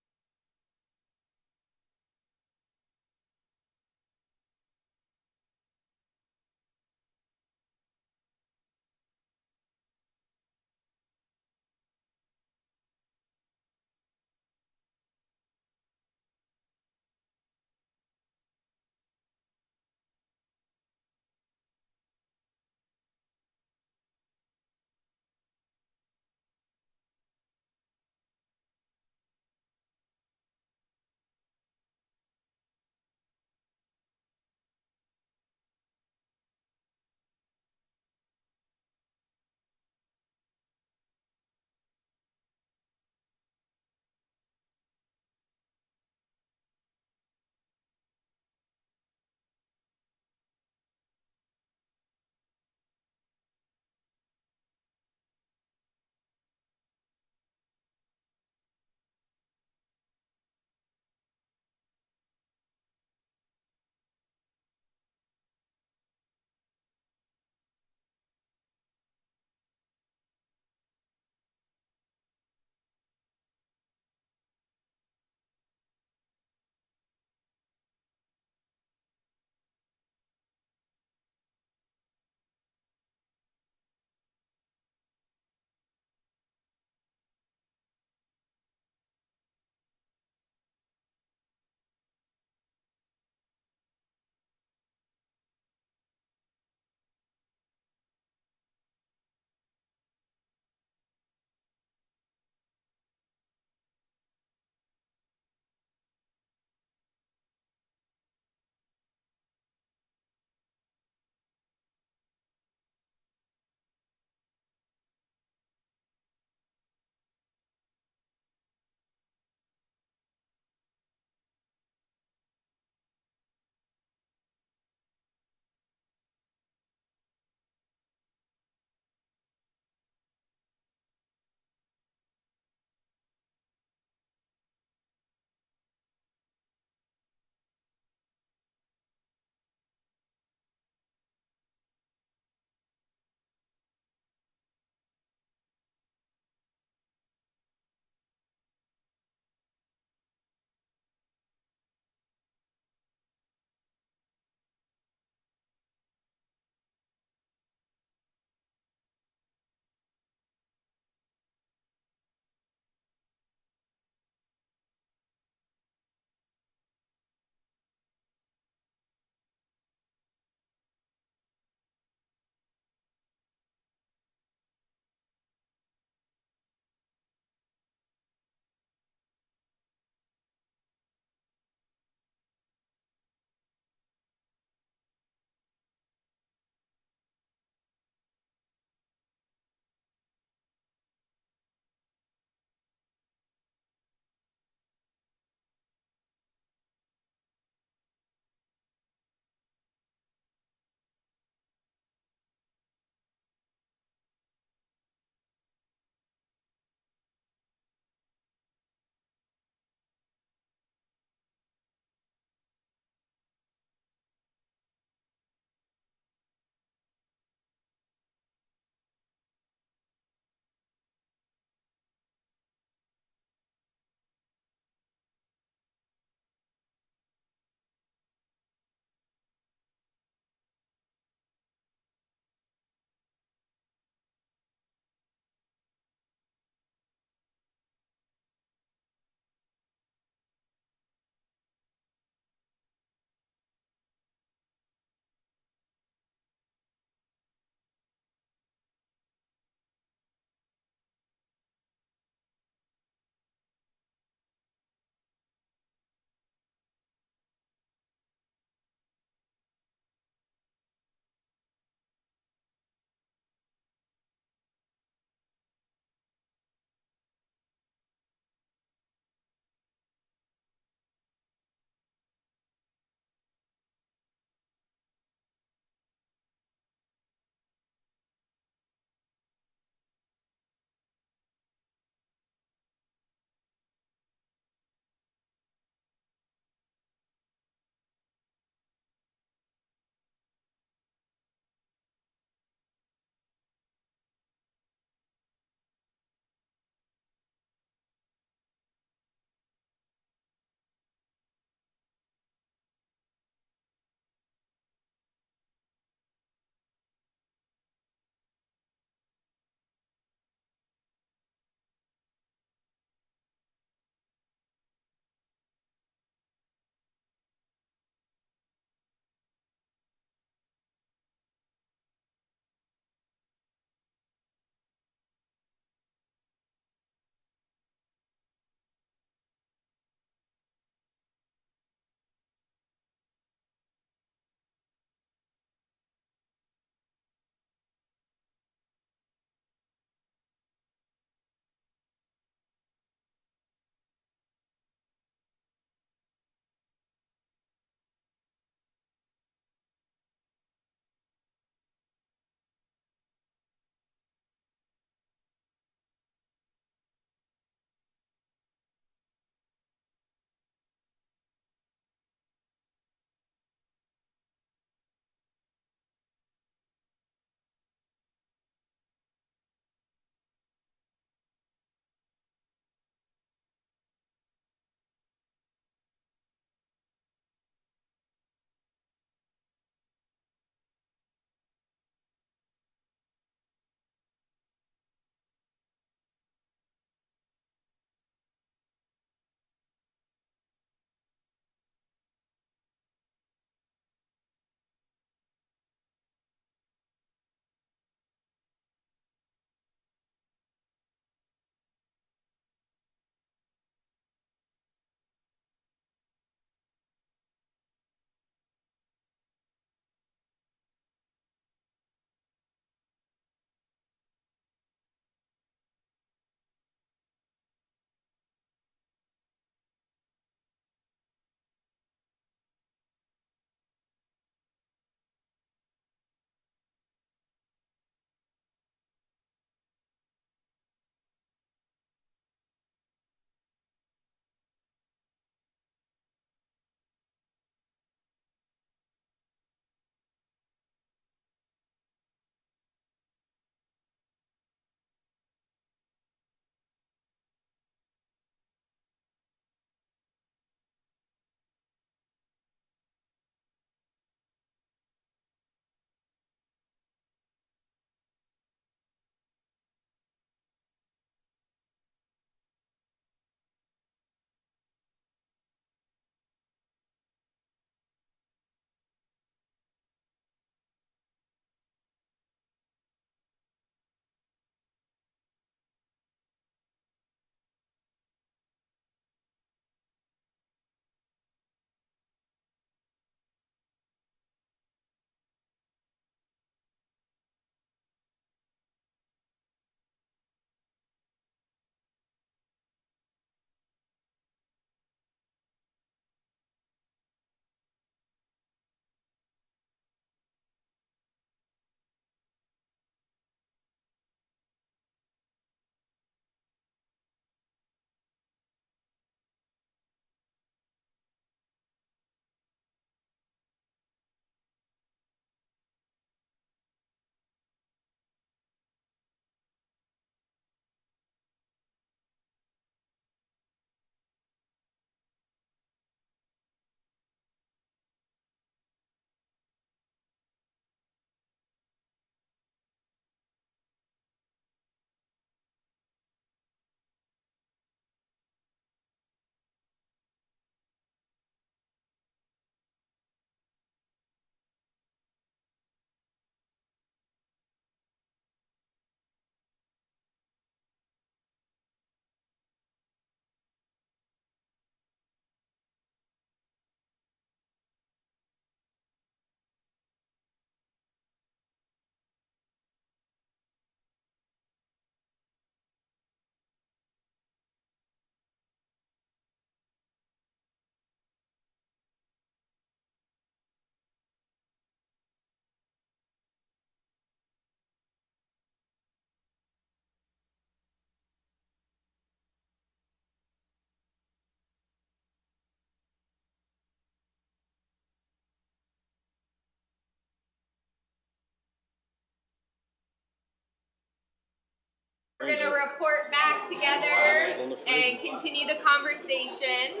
We're gonna report back together and continue the conversation.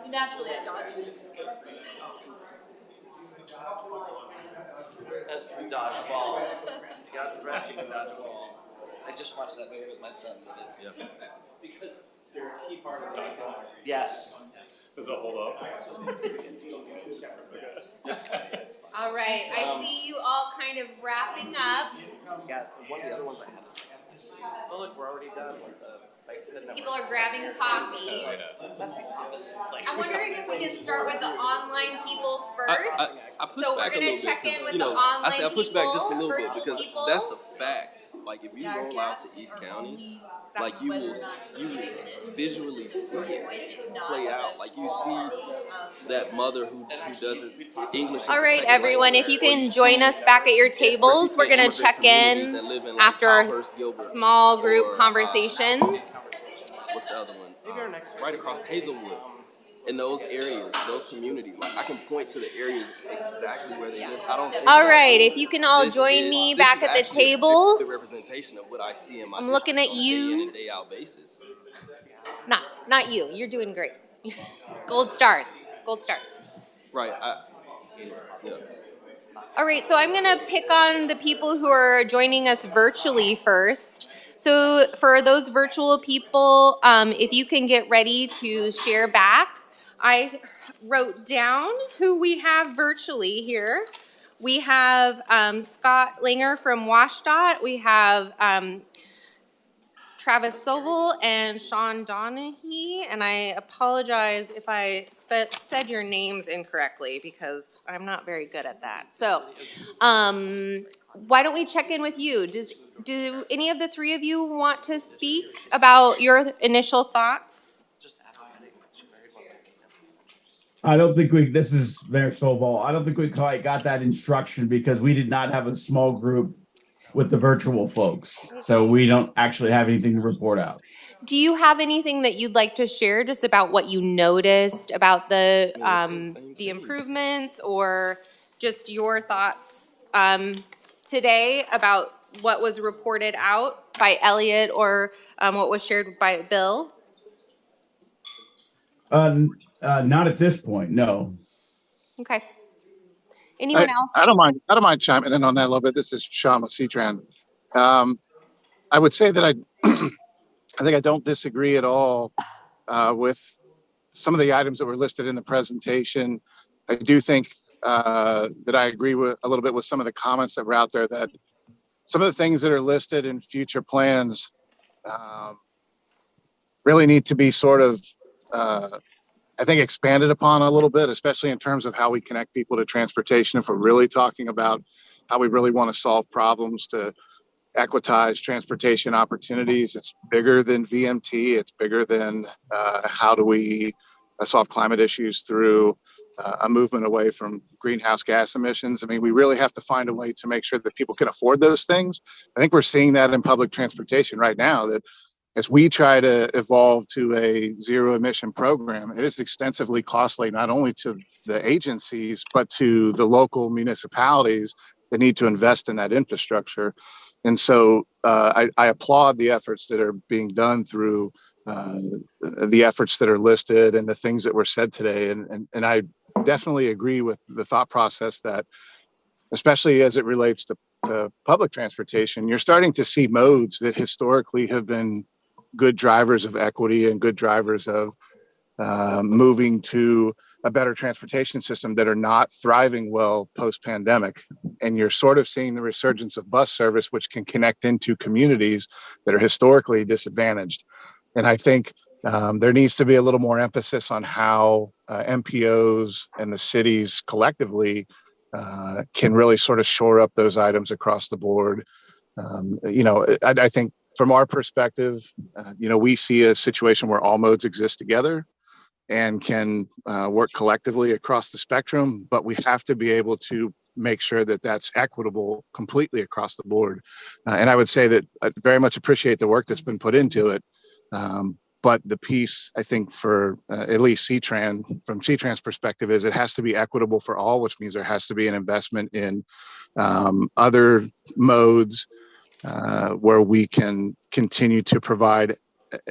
So naturally, I dodged it. Dodgeball. You got ratchet and dodgeball. I just watched that movie with my son. Yeah. Because they're a key part of dodgeball. Yes. Does it hold up? All right, I see you all kind of wrapping up. Yeah, one of the other ones I had is like, oh look, we're already done with the People are grabbing coffee. I'm wondering if we can start with the online people first. So we're gonna check in with the online people. I push back just a little bit virtual because people. that's a fact. Like if you roll out to East County, like you will visually see it play out. Like you see that mother who doesn't English. All right, everyone, if you can join us back at your tables, we're gonna check in after small group conversations. What's the other one? Right across Hazelwood. In those areas, those communities, like I can point to the areas exactly where they live. I don't. All right, if you can all join me back at the tables. The representation of what I see in my. I'm looking at you. Day in and day out basis. Not you. You're doing great. Gold stars. Gold stars. Right. Yeah. All right, so I'm gonna pick on the people who are joining us virtually first. So for those virtual people, if you can get ready to share back, I wrote down who we have virtually here. We have Scott Langer from WashDOT. We have Travis Sovell and Sean Donahue. And I apologize if I said your names incorrectly because I'm not very good at that. So why don't we check in with you? Do any of the three of you want to speak about your initial thoughts? I don't think this is Mayor Stovall. I don't think we quite got that instruction because we did not have a small group with the virtual folks. So we don't actually have anything to report out. Do you have anything that you'd like to share just about what you noticed about the improvements or just your thoughts today about what was reported out by Elliot or what was shared by Bill? Not at this point, no. Okay. Anyone else? I don't mind chiming in on that a little bit. This is Sean with CTRAN. I would say that I think I don't disagree at all with some of the items that were listed in the presentation. I do think that I agree with a little bit with some of the comments that were out there, that some of the things that are listed in future plans really need to be sort of, I think, expanded upon a little bit, especially in terms of how we connect people to transportation. If we're really talking about how we really want to solve problems to equitize transportation opportunities, it's bigger than VMT. It's bigger than how do we solve climate issues through a movement away from greenhouse gas emissions. I mean, we really have to find a way to make sure that people can afford those things. I think we're seeing that in public transportation right now, that as we try to evolve to a zero emission program, it is extensively costly, not only to the agencies, but to the local municipalities that need to invest in that infrastructure. And so I applaud the efforts that are being done through the efforts that are listed and the things that were said today. And I definitely agree with the thought process that, especially as it relates to public transportation, you're starting to see modes that historically have been good drivers of equity and good drivers of moving to a better transportation system that are not thriving well post-pandemic. And you're sort of seeing the resurgence of bus service, which can connect into communities that are historically disadvantaged. And I think there needs to be a little more emphasis on how MPOs and the cities collectively can really sort of shore up those items across the board. I think from our perspective, we see a situation where all modes exist together and can work collectively across the spectrum, but we have to be able to make sure that that's equitable completely across the board. And I would say that I very much appreciate the work that's been put into it. But the piece, I think, for at least CTRAN, from CTRAN's perspective, is it has to be equitable for all, which means there has to be an investment in other modes where we can continue to provide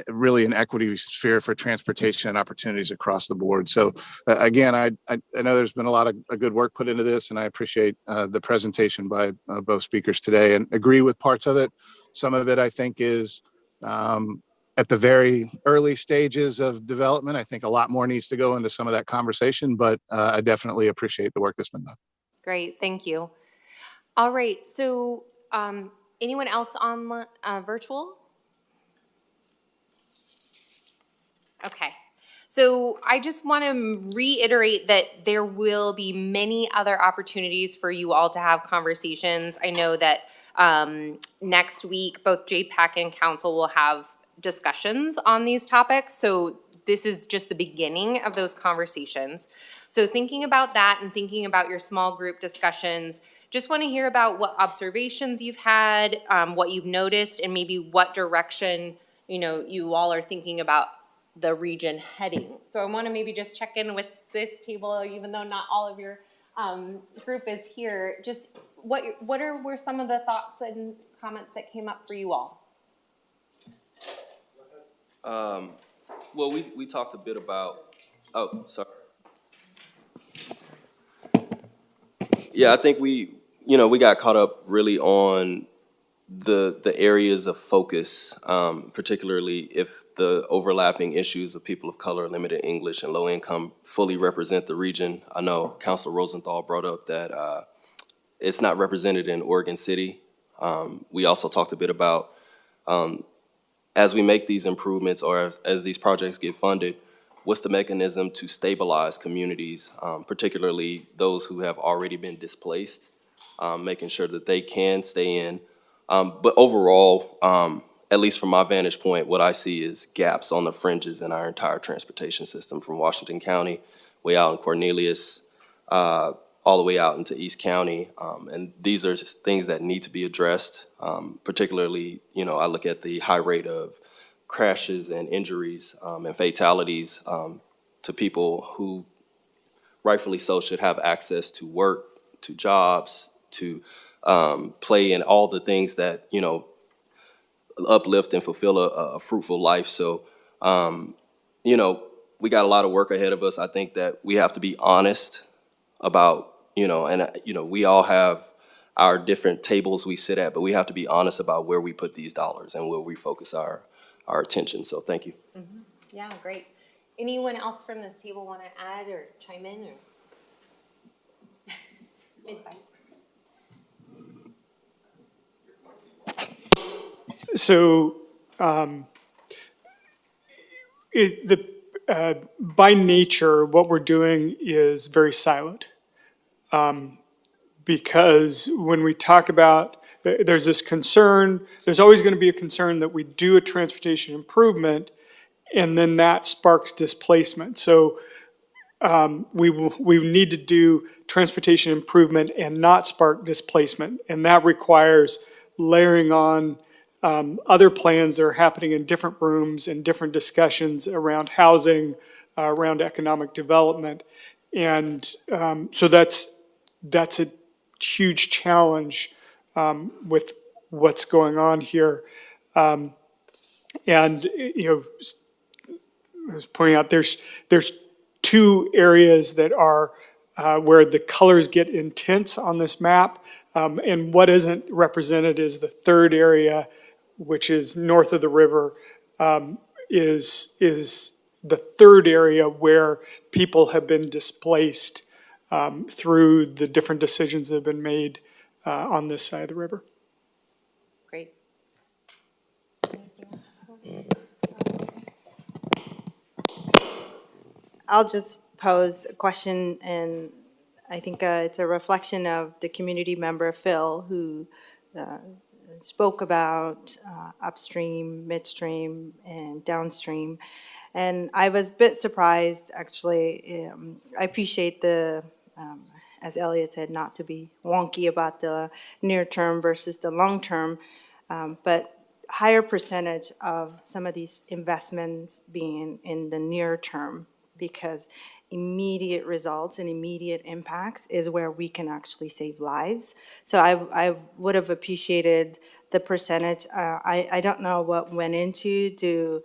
really an equity sphere for transportation and opportunities across the board. So again, I know there's been a lot of good work put into this, and I appreciate the presentation by both speakers today, and agree with parts of it. Some of it I think is at the very early stages of development. I think a lot more needs to go into some of that conversation, but I definitely appreciate the work that's been done. Great, thank you. All right, so anyone else on virtual? Okay, so I just want to reiterate that there will be many other opportunities for you all to have conversations. I know that next week, both JPAC and Council will have discussions on these topics, so this is just the beginning of those conversations. So thinking about that and thinking about your small group discussions, just want to hear about what observations you've had, what you've noticed, and maybe what direction, you all are thinking about the region heading. So I want to maybe just check in with this table, even though not all of your group is here. Just what were some of the thoughts and comments that came up for you all? Well, we talked a bit about, oh, sorry. Yeah, I think we got caught up really on the areas of focus, particularly if the overlapping issues of people of color, limited English, and low income fully represent the region. I know Councilor Rosenthal brought up that it's not represented in Oregon City. We also talked a bit about as we make these improvements or as these projects get funded, what's the mechanism to stabilize communities, particularly those who have already been displaced, making sure that they can stay in. But overall, at least from my vantage point, what I see is gaps on the fringes in our entire transportation system, from Washington County, way out in Cornelius, all the way out into East County. And these are just things that need to be addressed. Particularly, I look at the high rate of crashes and injuries and fatalities to people who rightfully so should have access to work, to jobs, to play, and all the things that, uplift and fulfill a fruitful life. So, we got a lot of work ahead of us. I think that we have to be honest about, we all have our different tables we sit at, but we have to be honest about where we put these dollars and where we focus our attention. So thank you. Mm-hmm. Yeah, great. Anyone else from this table want to add or chime in or? Mid-bite. So, by nature, what we're doing is very siloed. Because when we talk about, there's this concern, there's always going to be a concern that we do a transportation improvement and then that sparks displacement. So we need to do transportation improvement and not spark displacement. And that requires layering on other plans that are happening in different rooms and different discussions around housing, around economic development. And so that's a huge challenge with what's going on here. And, I was pointing out there's two areas that are where the colors get intense on this map. And what isn't represented is the third area, which is north of the river, is the third area where people have been displaced through the different decisions that have been made on this side of the river. Great. I'll just pose a question, and I think it's a reflection of the community member, Phil, who spoke about upstream, midstream, and downstream. And I was a bit surprised, actually. I appreciate the, as Elliot said, not to be wonky about the near term versus the long term, but higher percentage of some of these investments being in the near term because immediate results and immediate impacts is where we can actually save lives. So I would have appreciated the percentage. I don't know what went into to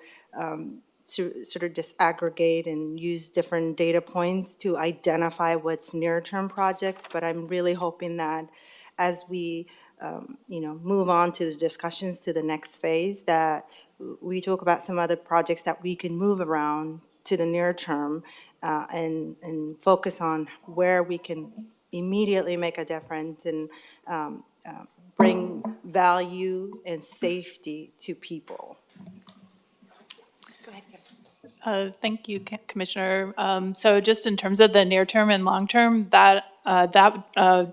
sort of disaggregate and use different data points to identify what's near-term projects, but I'm really hoping that as we move on to the discussions to the next phase, that we talk about some other projects that we can move around to the near term and focus on where we can immediately make a difference and bring value and safety to people. Thank you, Commissioner. So just in terms of the near term and long term, that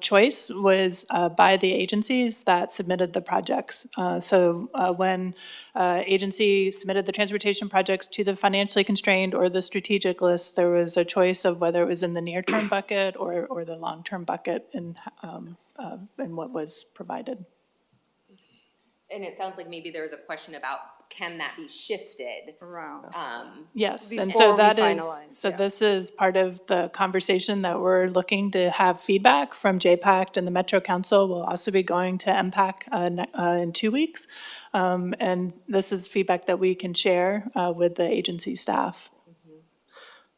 choice was by the agencies that submitted the projects. So when agency submitted the transportation projects to the financially constrained or the strategic list, there was a choice of whether it was in the near term bucket or the long term bucket and what was provided. And it sounds like maybe there was a question about, can that be shifted? Around. Yes, and Before so we that is, finalize, so yeah. this is part of the conversation that we're looking to have feedback from JPACT and the Metro Council. We'll also be going to MPAC in 2 weeks. And this is feedback that we can share with the agency staff.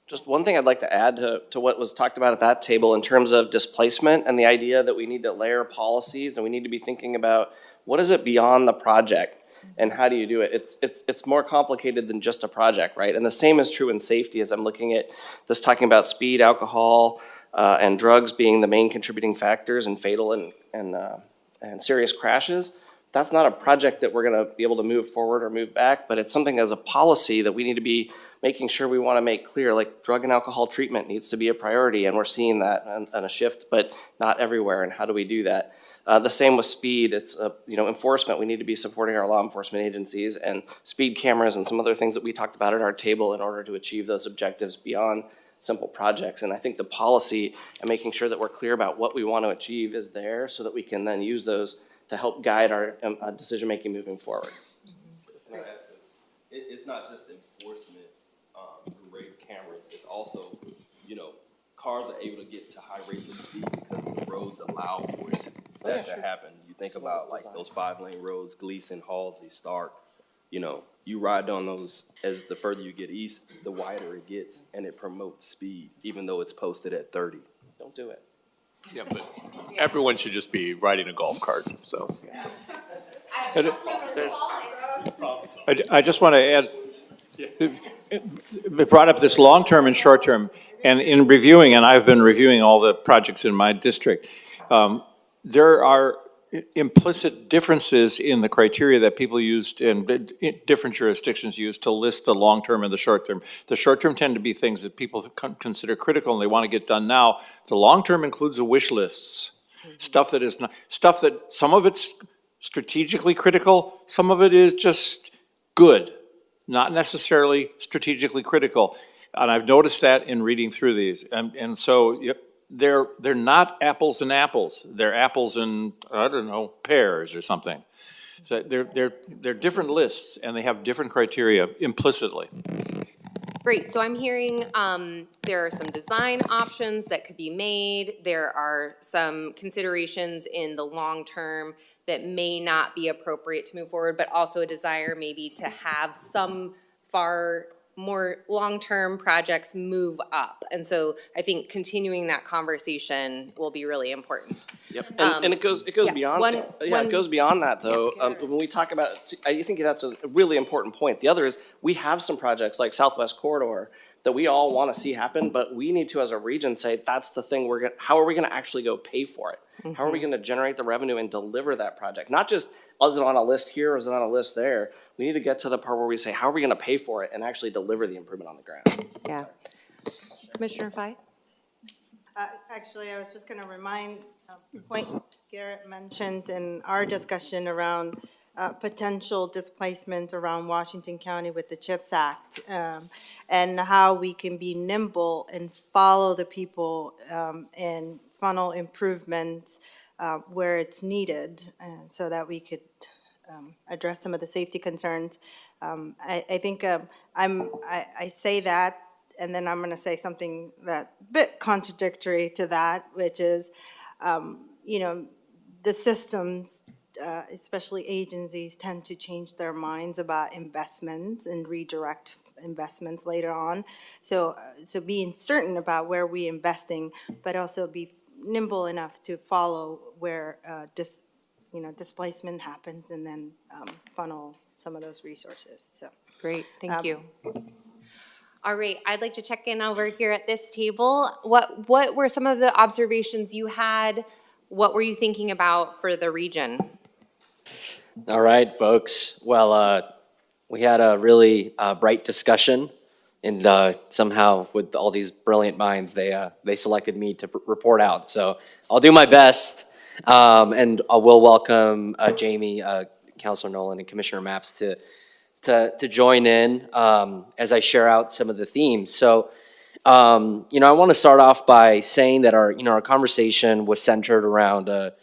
Just one thing I'd like to add to what was talked about at that table in terms of displacement and the idea that we need to layer policies and we need to be thinking about what is it beyond the project and how do you do it? It's more complicated than just a project, right? And the same is true in safety as I'm looking at this talking about speed, alcohol, and drugs being the main contributing factors in fatal and serious crashes. That's not a project that we're gonna be able to move forward or move back, but it's something as a policy that we need to be making sure we wanna make clear, like drug and alcohol treatment needs to be a priority, and we're seeing that on a shift, but not everywhere, and how do we do that? The same with speed, it's, enforcement, we need to be supporting our law enforcement agencies and speed cameras and some other things that we talked about at our table in order to achieve those objectives beyond simple projects. And I think the policy and making sure that we're clear about what we want to achieve is there so that we can then use those to help guide our decision-making moving forward. It's not just enforcement through rate cameras, it's also, cars are able to get to high rates of speed because the roads allow for it to happen. You think about like those 5-lane roads, Gleason, Halsey, Stark, you ride on those as the further you get east, the wider it gets and it promotes speed, even though it's posted at 30. Don't do it. Yeah, but everyone should just be riding a golf cart, so. I just want to add, it brought up this long-term and short-term, and in reviewing, and I've been reviewing all the projects in my district, there are implicit differences in the criteria that people used and different jurisdictions use to list the long-term and the short-term. The short-term tend to be things that people consider critical and they want to get done now. The long-term includes the wish lists, stuff that some of it's strategically critical, some of it is just good, not necessarily strategically critical. And I've noticed that in reading through these. And so they're not apples and apples. They're apples and, I don't know, pears or something. So they're different lists and they have different criteria implicitly. Great, so I'm hearing there are some design options that could be made. There are some considerations in the long term that may not be appropriate to move forward, but also a desire maybe to have some far more long-term projects move up. And so I think continuing that conversation will be really important. Yep, and it goes beyond, it goes beyond that though. When we talk about, I think that's a really important point. The other is, we have some projects like Southwest Corridor that we all want to see happen, but we need to, as a region, say, that's the thing how are we gonna actually go pay for it? How are we gonna generate the revenue and deliver that project? Not just, is it on a list here, or is it on a list there? We need to get to the part where we say, how are we gonna pay for it and actually deliver the improvement on the ground? Yeah. Commissioner Fye? Actually, I was just going to remind a point Garrett mentioned in our discussion around potential displacement around Washington County with the CHIPS Act, and how we can be nimble and follow the people and funnel improvements where it's needed, so that we could address some of the safety concerns. I think I say that and then I'm going to say something that bit contradictory to that, which is, you know, the systems, especially agencies, tend to change their minds about investments and redirect investments later on. So being certain about where we're investing, but also be nimble enough to follow where displacement happens, and then funnel some of those resources. So Great, thank you. All right, I'd like to check in over here at this table. What were some of the observations you had? What were you thinking about for the region? All right, folks. Well, we had a really bright discussion, and somehow with all these brilliant minds, they selected me to report out. So I'll do my best, and I will welcome Jamie, Councilor Nolan, and Commissioner Maps to join in as I share out some of the themes. So, I want to start off by saying that our conversation was centered around a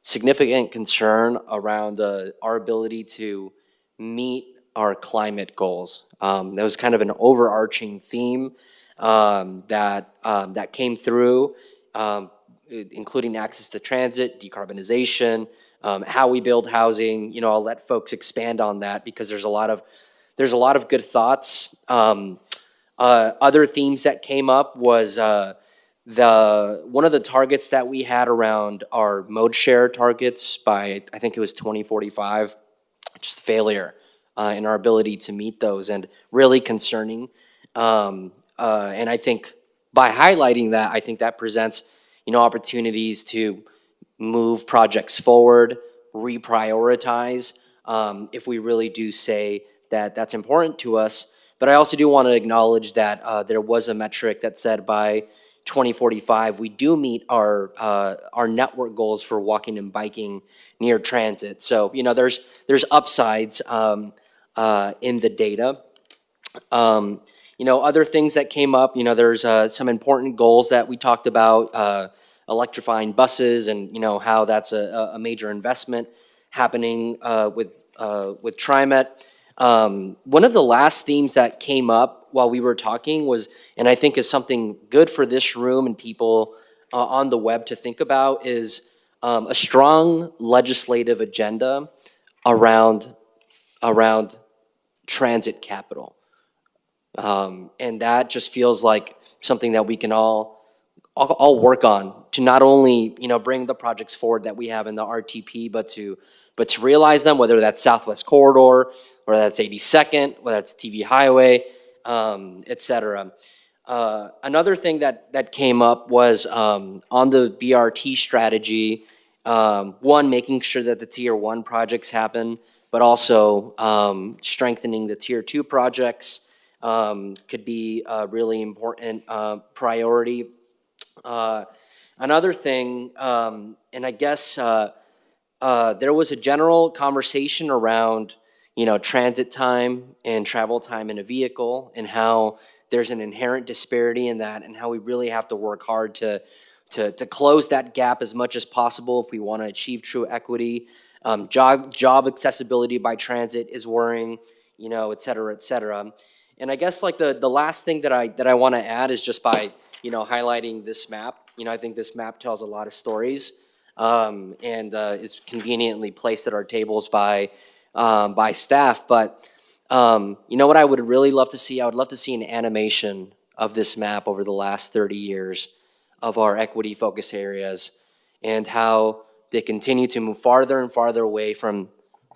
significant concern around our ability to meet our climate goals. That was kind of an overarching theme that came through, including access to transit, decarbonization, how we build housing. I'll let folks expand on that because there's a lot of good thoughts. Other themes that came up was one of the targets that we had around our mode share targets by, I think it was 2045, just failure in our ability to meet those, and really concerning. And I think by highlighting that, I think that presents opportunities to move projects forward, reprioritize, if we really do say that that's important to us. But I also do want to acknowledge that there was a metric that said by 2045, we do meet our network goals for walking and biking near transit. So, there's upsides in the data. Other things that came up, there's some important goals that we talked about, electrifying buses, and how that's a major investment happening with TriMet. One of the last themes that came up while we were talking was, and I think is something good for this room and people on the web to think about, is a strong legislative agenda around transit capital. And that just feels like something that we can all work on to not only bring the projects forward that we have in the RTP, but to realize them, whether that's Southwest Corridor, whether that's 82nd, whether that's TV Highway, et cetera. Another thing that came up was on the BRT strategy, one, making sure that the Tier 1 projects happen, but also strengthening the Tier 2 projects could be a really important priority. Another thing, and I guess there was a general conversation around transit time and travel time in a vehicle, and how there's an inherent disparity in that, and how we really have to work hard to close that gap as much as possible if we want to achieve true equity. Job accessibility by transit is worrying, et cetera, et cetera. And I guess like the last thing that I want to add is just by highlighting this map. I think this map tells a lot of stories, and is conveniently placed at our tables by staff. But what I would really love to see? I would love to see an animation of this map over the last 30 years of our equity focus areas, and how they continue to move farther and farther away from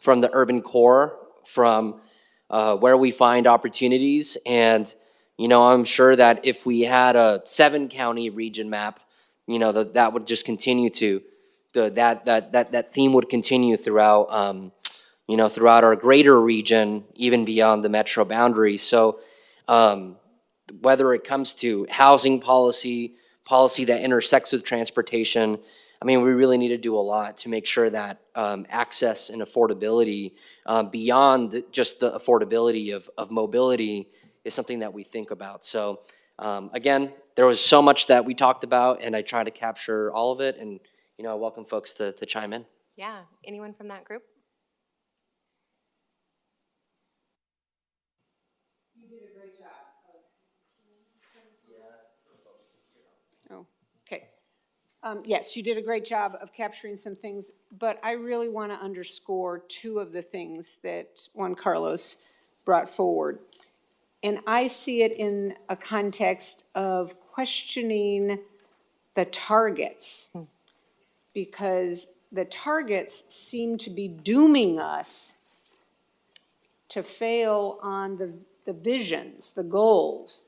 the urban core, from where we find opportunities. And I'm sure that if we had a 7-county region map, that would just continue to that theme would continue throughout throughout our greater region, even beyond the metro boundaries. So whether it comes to housing policy that intersects with transportation, we really need to do a lot to make sure that access and affordability, beyond just the affordability of mobility, is something that we think about. So again, there was so much that we talked about, and I tried to capture all of it, and I welcome folks to chime in. Yeah, anyone from that group? Yes, you did a great job of capturing some things, but I really want to underscore two of the things that Juan Carlos brought forward. And I see it in a context of questioning the targets, because the targets seem to be dooming us to fail on the visions, the goals.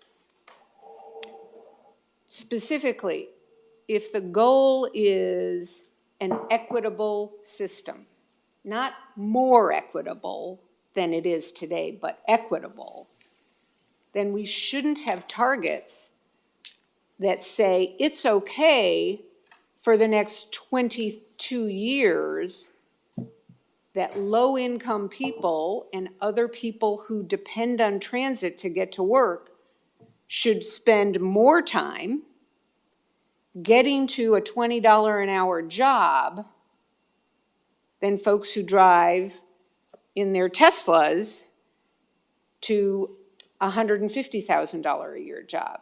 Specifically, if the goal is an equitable system, not more equitable than it is today, but equitable, then we shouldn't have targets that say it's okay for the next 22 years that low-income people and other people who depend on transit to get to work should spend more time getting to a $20 an hour job than folks who drive in their Teslas to a $150,000 a year job.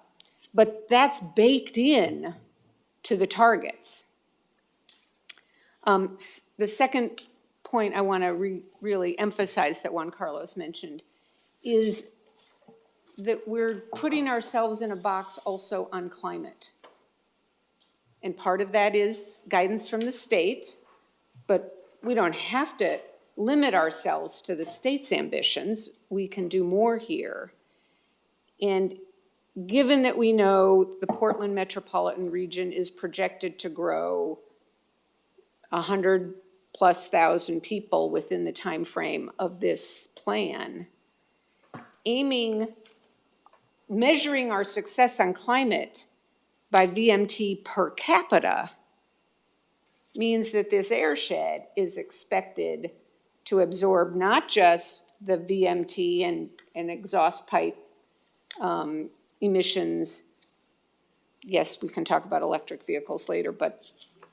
But that's baked in to the targets. The second point I want to really emphasize that Juan Carlos mentioned is that we're putting ourselves in a box also on climate. And part of that is guidance from the state, but we don't have to limit ourselves to the state's ambitions. We can do more here. And given that we know the Portland metropolitan region is projected to grow 100,000+ people within the time frame of this plan, measuring our success on climate by VMT per capita means that this airshed is expected to absorb not just the VMT and exhaust pipe emissions. Yes, we can talk about electric vehicles later, but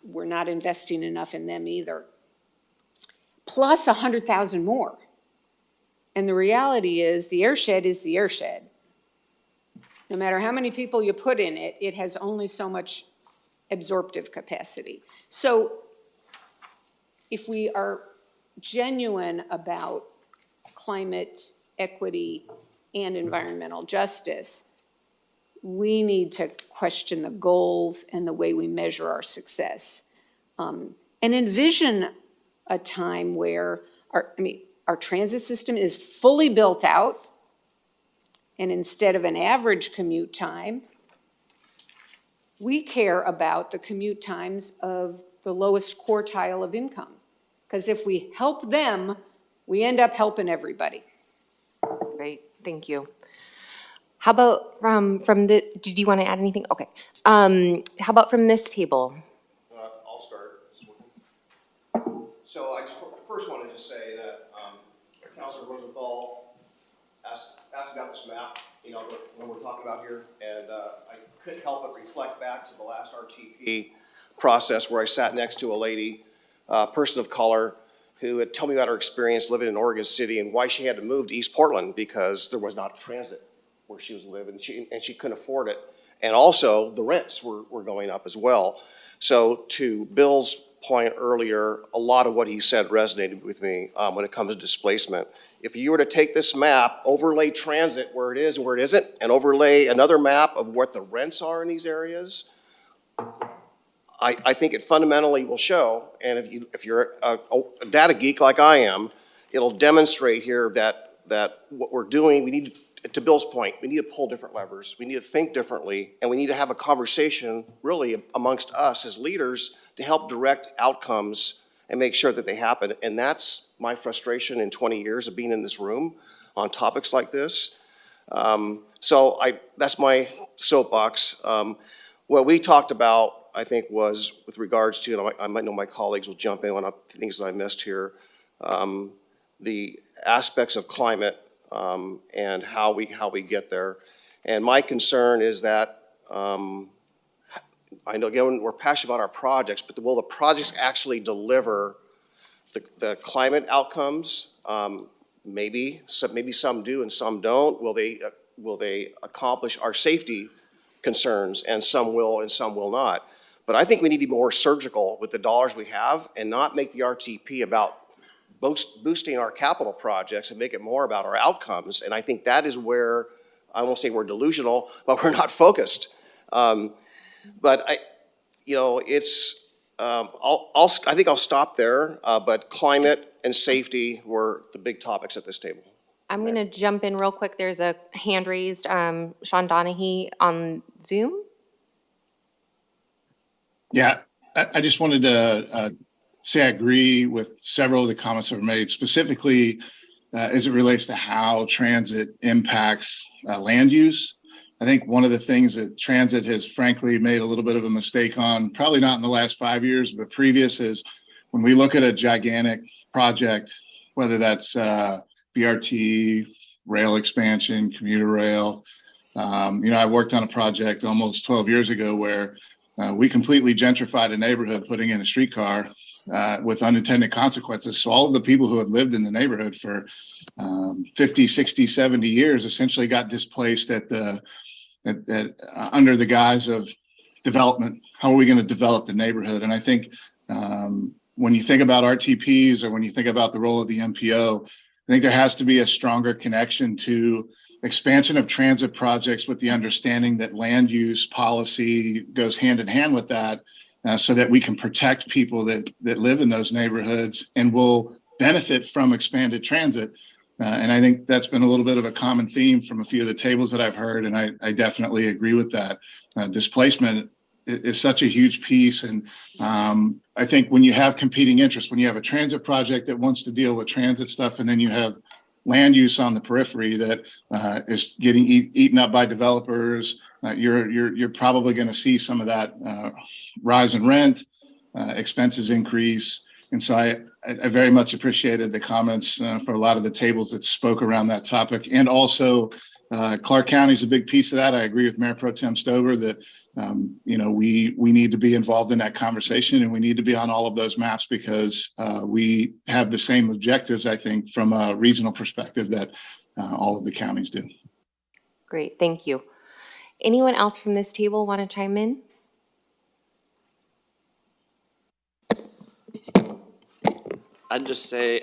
we're not investing enough in them either. Plus 100,000 more. And the reality is the airshed is the airshed. No matter how many people you put in it, it has only so much absorptive capacity. So if we are genuine about climate equity and environmental justice, we need to question the goals and the way we measure our success. And envision a time where our transit system is fully built out, and instead of an average commute time, we care about the commute times of the lowest quartile of income. Because if we help them, we end up helping everybody. Great, thank you. How about from the, did you want to add anything? Okay. How about from this table? I'll start. So I just first want to just say that Councilor Rosenthal asked about this map, when we're talking about here, and I couldn't help but reflect back to the last RTP process where I sat next to a lady, person of color, who had told me about her experience living in Oregon City and why she had to move to East Portland because there was not transit where she was living, and she couldn't afford it. And also, the rents were going up as well. So to Bill's point earlier, a lot of what he said resonated with me when it comes to displacement. If you were to take this map, overlay transit where it is and where it isn't, and overlay another map of what the rents are in these areas, I think it fundamentally will show, and if you're a data geek like I am, it'll demonstrate here that what we're doing, we need to Bill's point, we need to pull different levers, we need to think differently, and we need to have a conversation really amongst us as leaders to help direct outcomes and make sure that they happen. And that's my frustration in 20 years of being in this room on topics like this. So that's my soapbox. What we talked about, I think, was with regards to, and I might know my colleagues will jump in on things that I missed here, the aspects of climate and how we get there. And my concern is that, I know, again, we're passionate about our projects, but will the projects actually deliver the climate outcomes? Maybe some do and some don't. Will they accomplish our safety concerns? And some will not. But I think we need to be more surgical with the dollars we have and not make the RTP about boosting our capital projects and make it more about our outcomes. And I think that is where, I won't say we're delusional, but we're not focused. But it's, I think I'll stop there, but climate and safety were the big topics at this table. I'm going to jump in real quick. There's a hand raised, Sean Donahue on Zoom. Yeah, I just wanted to say I agree with several of the comments that were made, specifically as it relates to how transit impacts land use. I think one of the things that transit has frankly made a little bit of a mistake on, probably not in the last 5 years, but previous, is when we look at a gigantic project, whether that's BRT, rail expansion, commuter rail. I worked on a project almost 12 years ago where we completely gentrified a neighborhood, putting in a streetcar with unintended consequences. So all of the people who had lived in the neighborhood for 50, 60, 70 years essentially got displaced under the guise of development. How are we going to develop the neighborhood? And I think when you think about RTPs or when you think about the role of the MPO, I think there has to be a stronger connection to expansion of transit projects with the understanding that land use policy goes hand in hand with that, so that we can protect people that live in those neighborhoods and will benefit from expanded transit. And I think that's been a little bit of a common theme from a few of the tables that I've heard, and I definitely agree with that. Displacement is such a huge piece, and I think when you have competing interests, when you have a transit project that wants to deal with transit stuff, and then you have land use on the periphery that is getting eaten up by developers, you're probably going to see some of that rise in rent, expenses increase. And so I very much appreciated the comments for a lot of the tables that spoke around that topic. And also, Clark County is a big piece of that. I agree with Mayor Pro Tem Stover that we need to be involved in that conversation, and we need to be on all of those maps because we have the same objectives, I think, from a regional perspective that all of the counties do. Great, thank you. Anyone else from this table want to chime in? I'd just say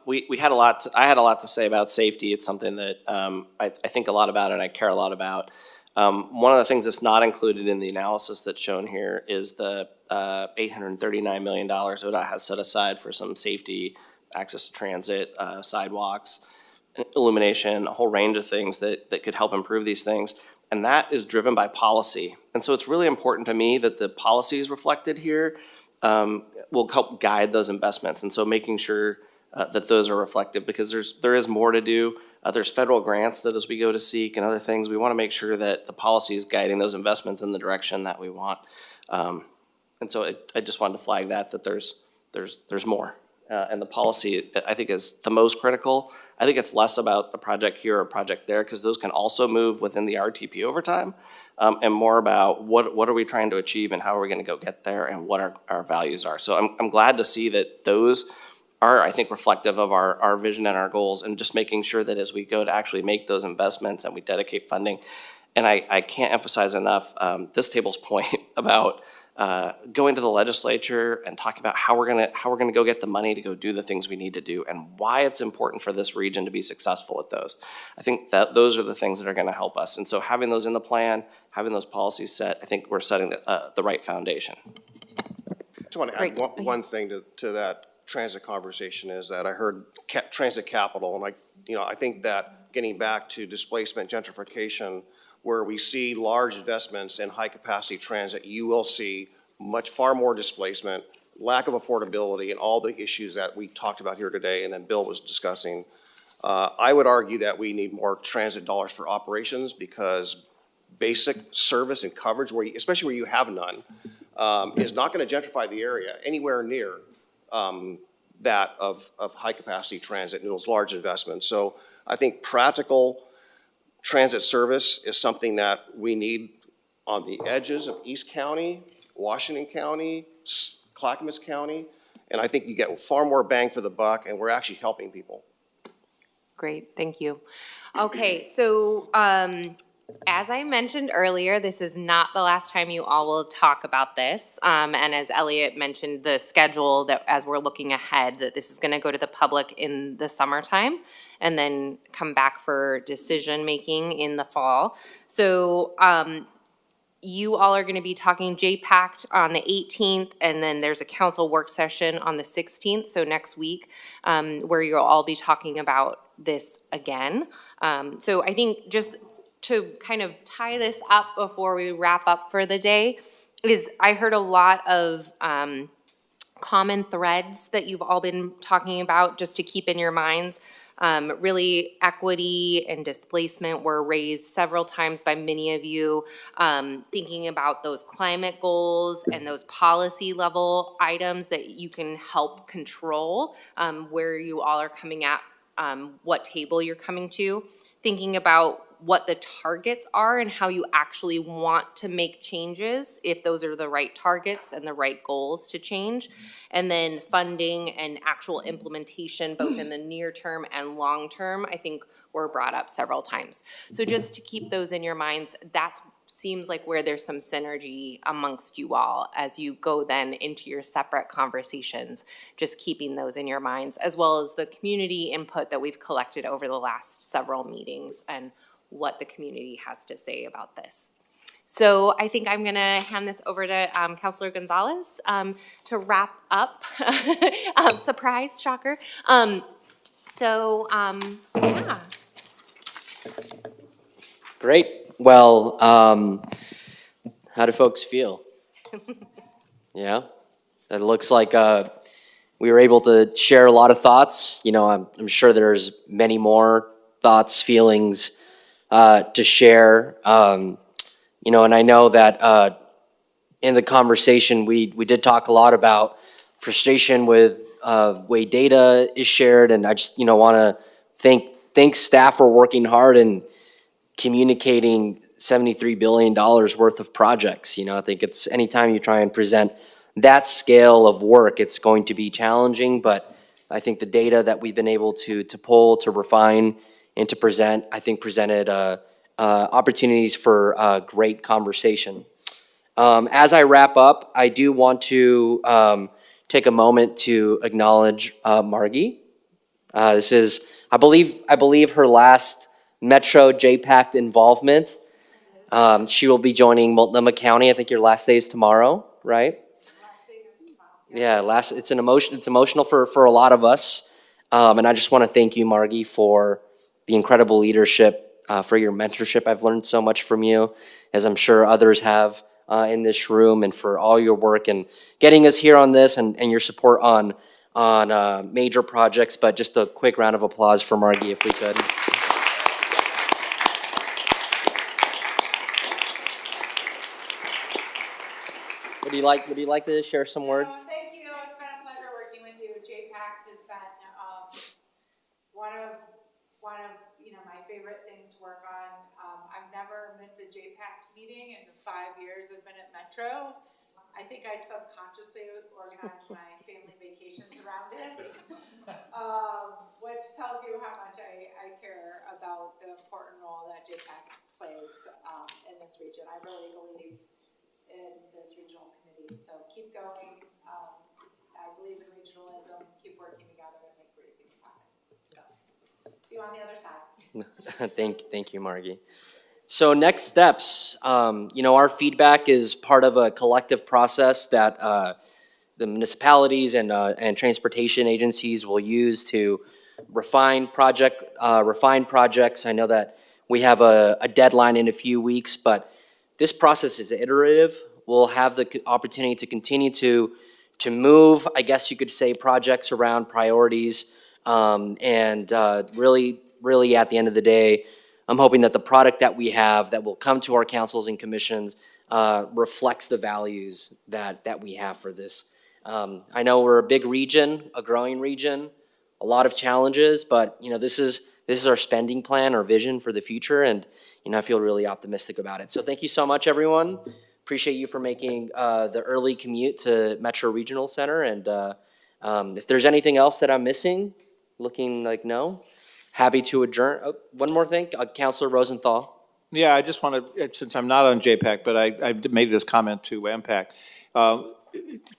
we had I had a lot to say about safety. It's something that I think a lot about and I care a lot about. One of the things that's not included in the analysis that's shown here is the $839 million ODOT has set aside for some safety, access to transit, sidewalks, illumination, a whole range of things that could help improve these things. And that is driven by policy. And so it's really important to me that the policy is reflected here will help guide those investments. And so making sure that those are reflected, because there is more to do. There's federal grants that as we go to seek and other things, we want to make sure that the policy is guiding those investments in the direction that we want. And so I just wanted to flag that there's more. And the policy, I think, is the most critical. I think it's less about the project here or project there, because those can also move within the RTP over time, and more about what are we trying to achieve and how are we going to go get there and what our values are. So I'm glad to see that those are, I think, reflective of our vision and our goals, and just making sure that as we go to actually make those investments and we dedicate funding. And I can't emphasize enough this table's point about going to the legislature and talking about how we're gonna go get the money to go do the things we need to do and why it's important for this region to be successful at those. I think that those are the things that are gonna help us. And so having those in the plan, having those policies set, I think we're setting the right foundation. I just want to add one thing to that transit conversation is that I heard transit capital, and I think that getting back to displacement, gentrification, where we see large investments in high capacity transit, you will see far more displacement, lack of affordability, and all the issues that we talked about here today and then Bill was discussing. I would argue that we need more transit dollars for operations, because basic service and coverage, especially where you have none, is not going to gentrify the area anywhere near that of high capacity transit and those large investments. So I think practical transit service is something that we need on the edges of East County, Washington County, Clackamas County, and I think you get far more bang for the buck, and we're actually helping people. Great, thank you. Okay, so As I mentioned earlier, this is not the last time you all will talk about this. And as Elliot mentioned, the schedule that as we're looking ahead, that this is going to go to the public in the summertime and then come back for decision-making in the fall. So you all are going to be talking JPACT on the 18th, and then there's a council work session on the 16th, so next week, where you'll all be talking about this again. So I think just to kind of tie this up before we wrap up for the day, is I heard a lot of common threads that you've all been talking about, just to keep in your minds. Really, equity and displacement were raised several times by many of you, thinking about those climate goals and those policy level items that you can help control, where you all are coming at, what table you're coming to, thinking about what the targets are and how you actually want to make changes, if those are the right targets and the right goals to change. And then funding and actual implementation, both in the near term and long term, I think were brought up several times. So just to keep those in your minds, that seems like where there's some synergy amongst you all as you go then into your separate conversations, just keeping those in your minds, as well as the community input that we've collected over the last several meetings and what the community has to say about this. So I think I'm gonna hand this over to Councilor Gonzalez to wrap up. Surprise, shocker. Yeah. Great. Well, how do folks feel? Yeah, it looks like we were able to share a lot of thoughts. You know, I'm sure there's many more thoughts, feelings to share. You know, and I know that in the conversation, we did talk a lot about frustration with way data is shared, and I just, you know, want to thank staff for working hard and communicating $73 billion worth of projects. You know, I think it's anytime you try and present that scale of work, it's going to be challenging, but I think the data that we've been able to pull, to refine, and to present, I think presented opportunities for great conversation. As I wrap up, I do want to take a moment to acknowledge Margie. This is, I believe her last Metro JPACT involvement. She will be joining Multnomah County. I think your last day is tomorrow, right? Yeah, it's emotional for a lot of us. And I just want to thank you, Margie, for the incredible leadership, for your mentorship. I've learned so much from you, as I'm sure others have in this room, and for all your work and getting us here on this, and your support on major projects. But just a quick round of applause for Margie, if we could. Would you like to share some words? Thank you. It's been a pleasure working with you. JPACT has been one of my favorite things to work on. I've never missed a JPACT meeting in the 5 years I've been at Metro. I think I subconsciously organized my family vacations around it, which tells you how much I care about the important role that JPACT plays in this region. I really believe in this regional committee, so keep going. I believe in regionalism. Keep working together and make great things happen. So, see you on the other side. Thank you, Margie. So next steps, you know, our feedback is part of a collective process that the municipalities and transportation agencies will use to refine projects. I know that we have a deadline in a few weeks, but this process is iterative. We'll have the opportunity to continue to move, I guess you could say, projects around priorities, and really at the end of the day, I'm hoping that the product that we have that will come to our councils and commissions reflects the values that we have for this. I know we're a big region, a growing region, a lot of challenges, but you know, this is our spending plan, our vision for the future, and you know, I feel really optimistic about it. So thank you so much, everyone. Appreciate you for making the early commute to Metro Regional Center, and if there's anything else that I'm missing, looking like no, happy to adjourn. Oh, one more thing, Councilor Rosenthal. Yeah, I just want to, since I'm not on JPAC, but I made this comment to MPAC.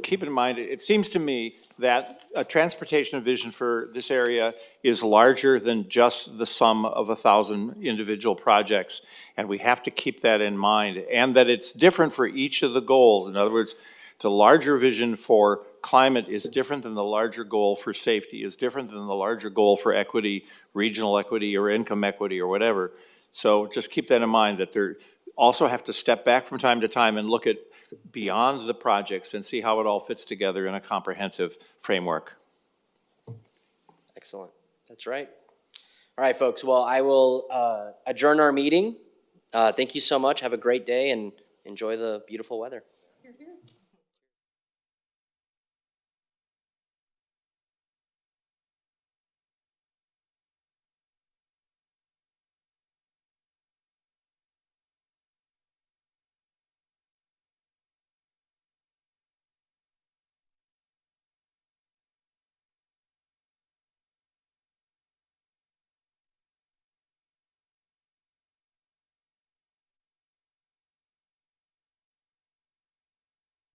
Keep in mind, it seems to me that a transportation vision for this area is larger than just the sum of 1,000 individual projects. And we have to keep that in mind, and that it's different for each of the goals. In other words, the larger vision for climate is different than the larger goal for safety, is different than the larger goal for equity, regional equity, or income equity, or whatever. So just keep that in mind, that they also have to step back from time to time and look at beyond the projects and see how it all fits together in a comprehensive framework. Excellent. That's right. All right, folks. Well, I will adjourn our meeting. Thank you so much. Have a great day and enjoy the beautiful weather.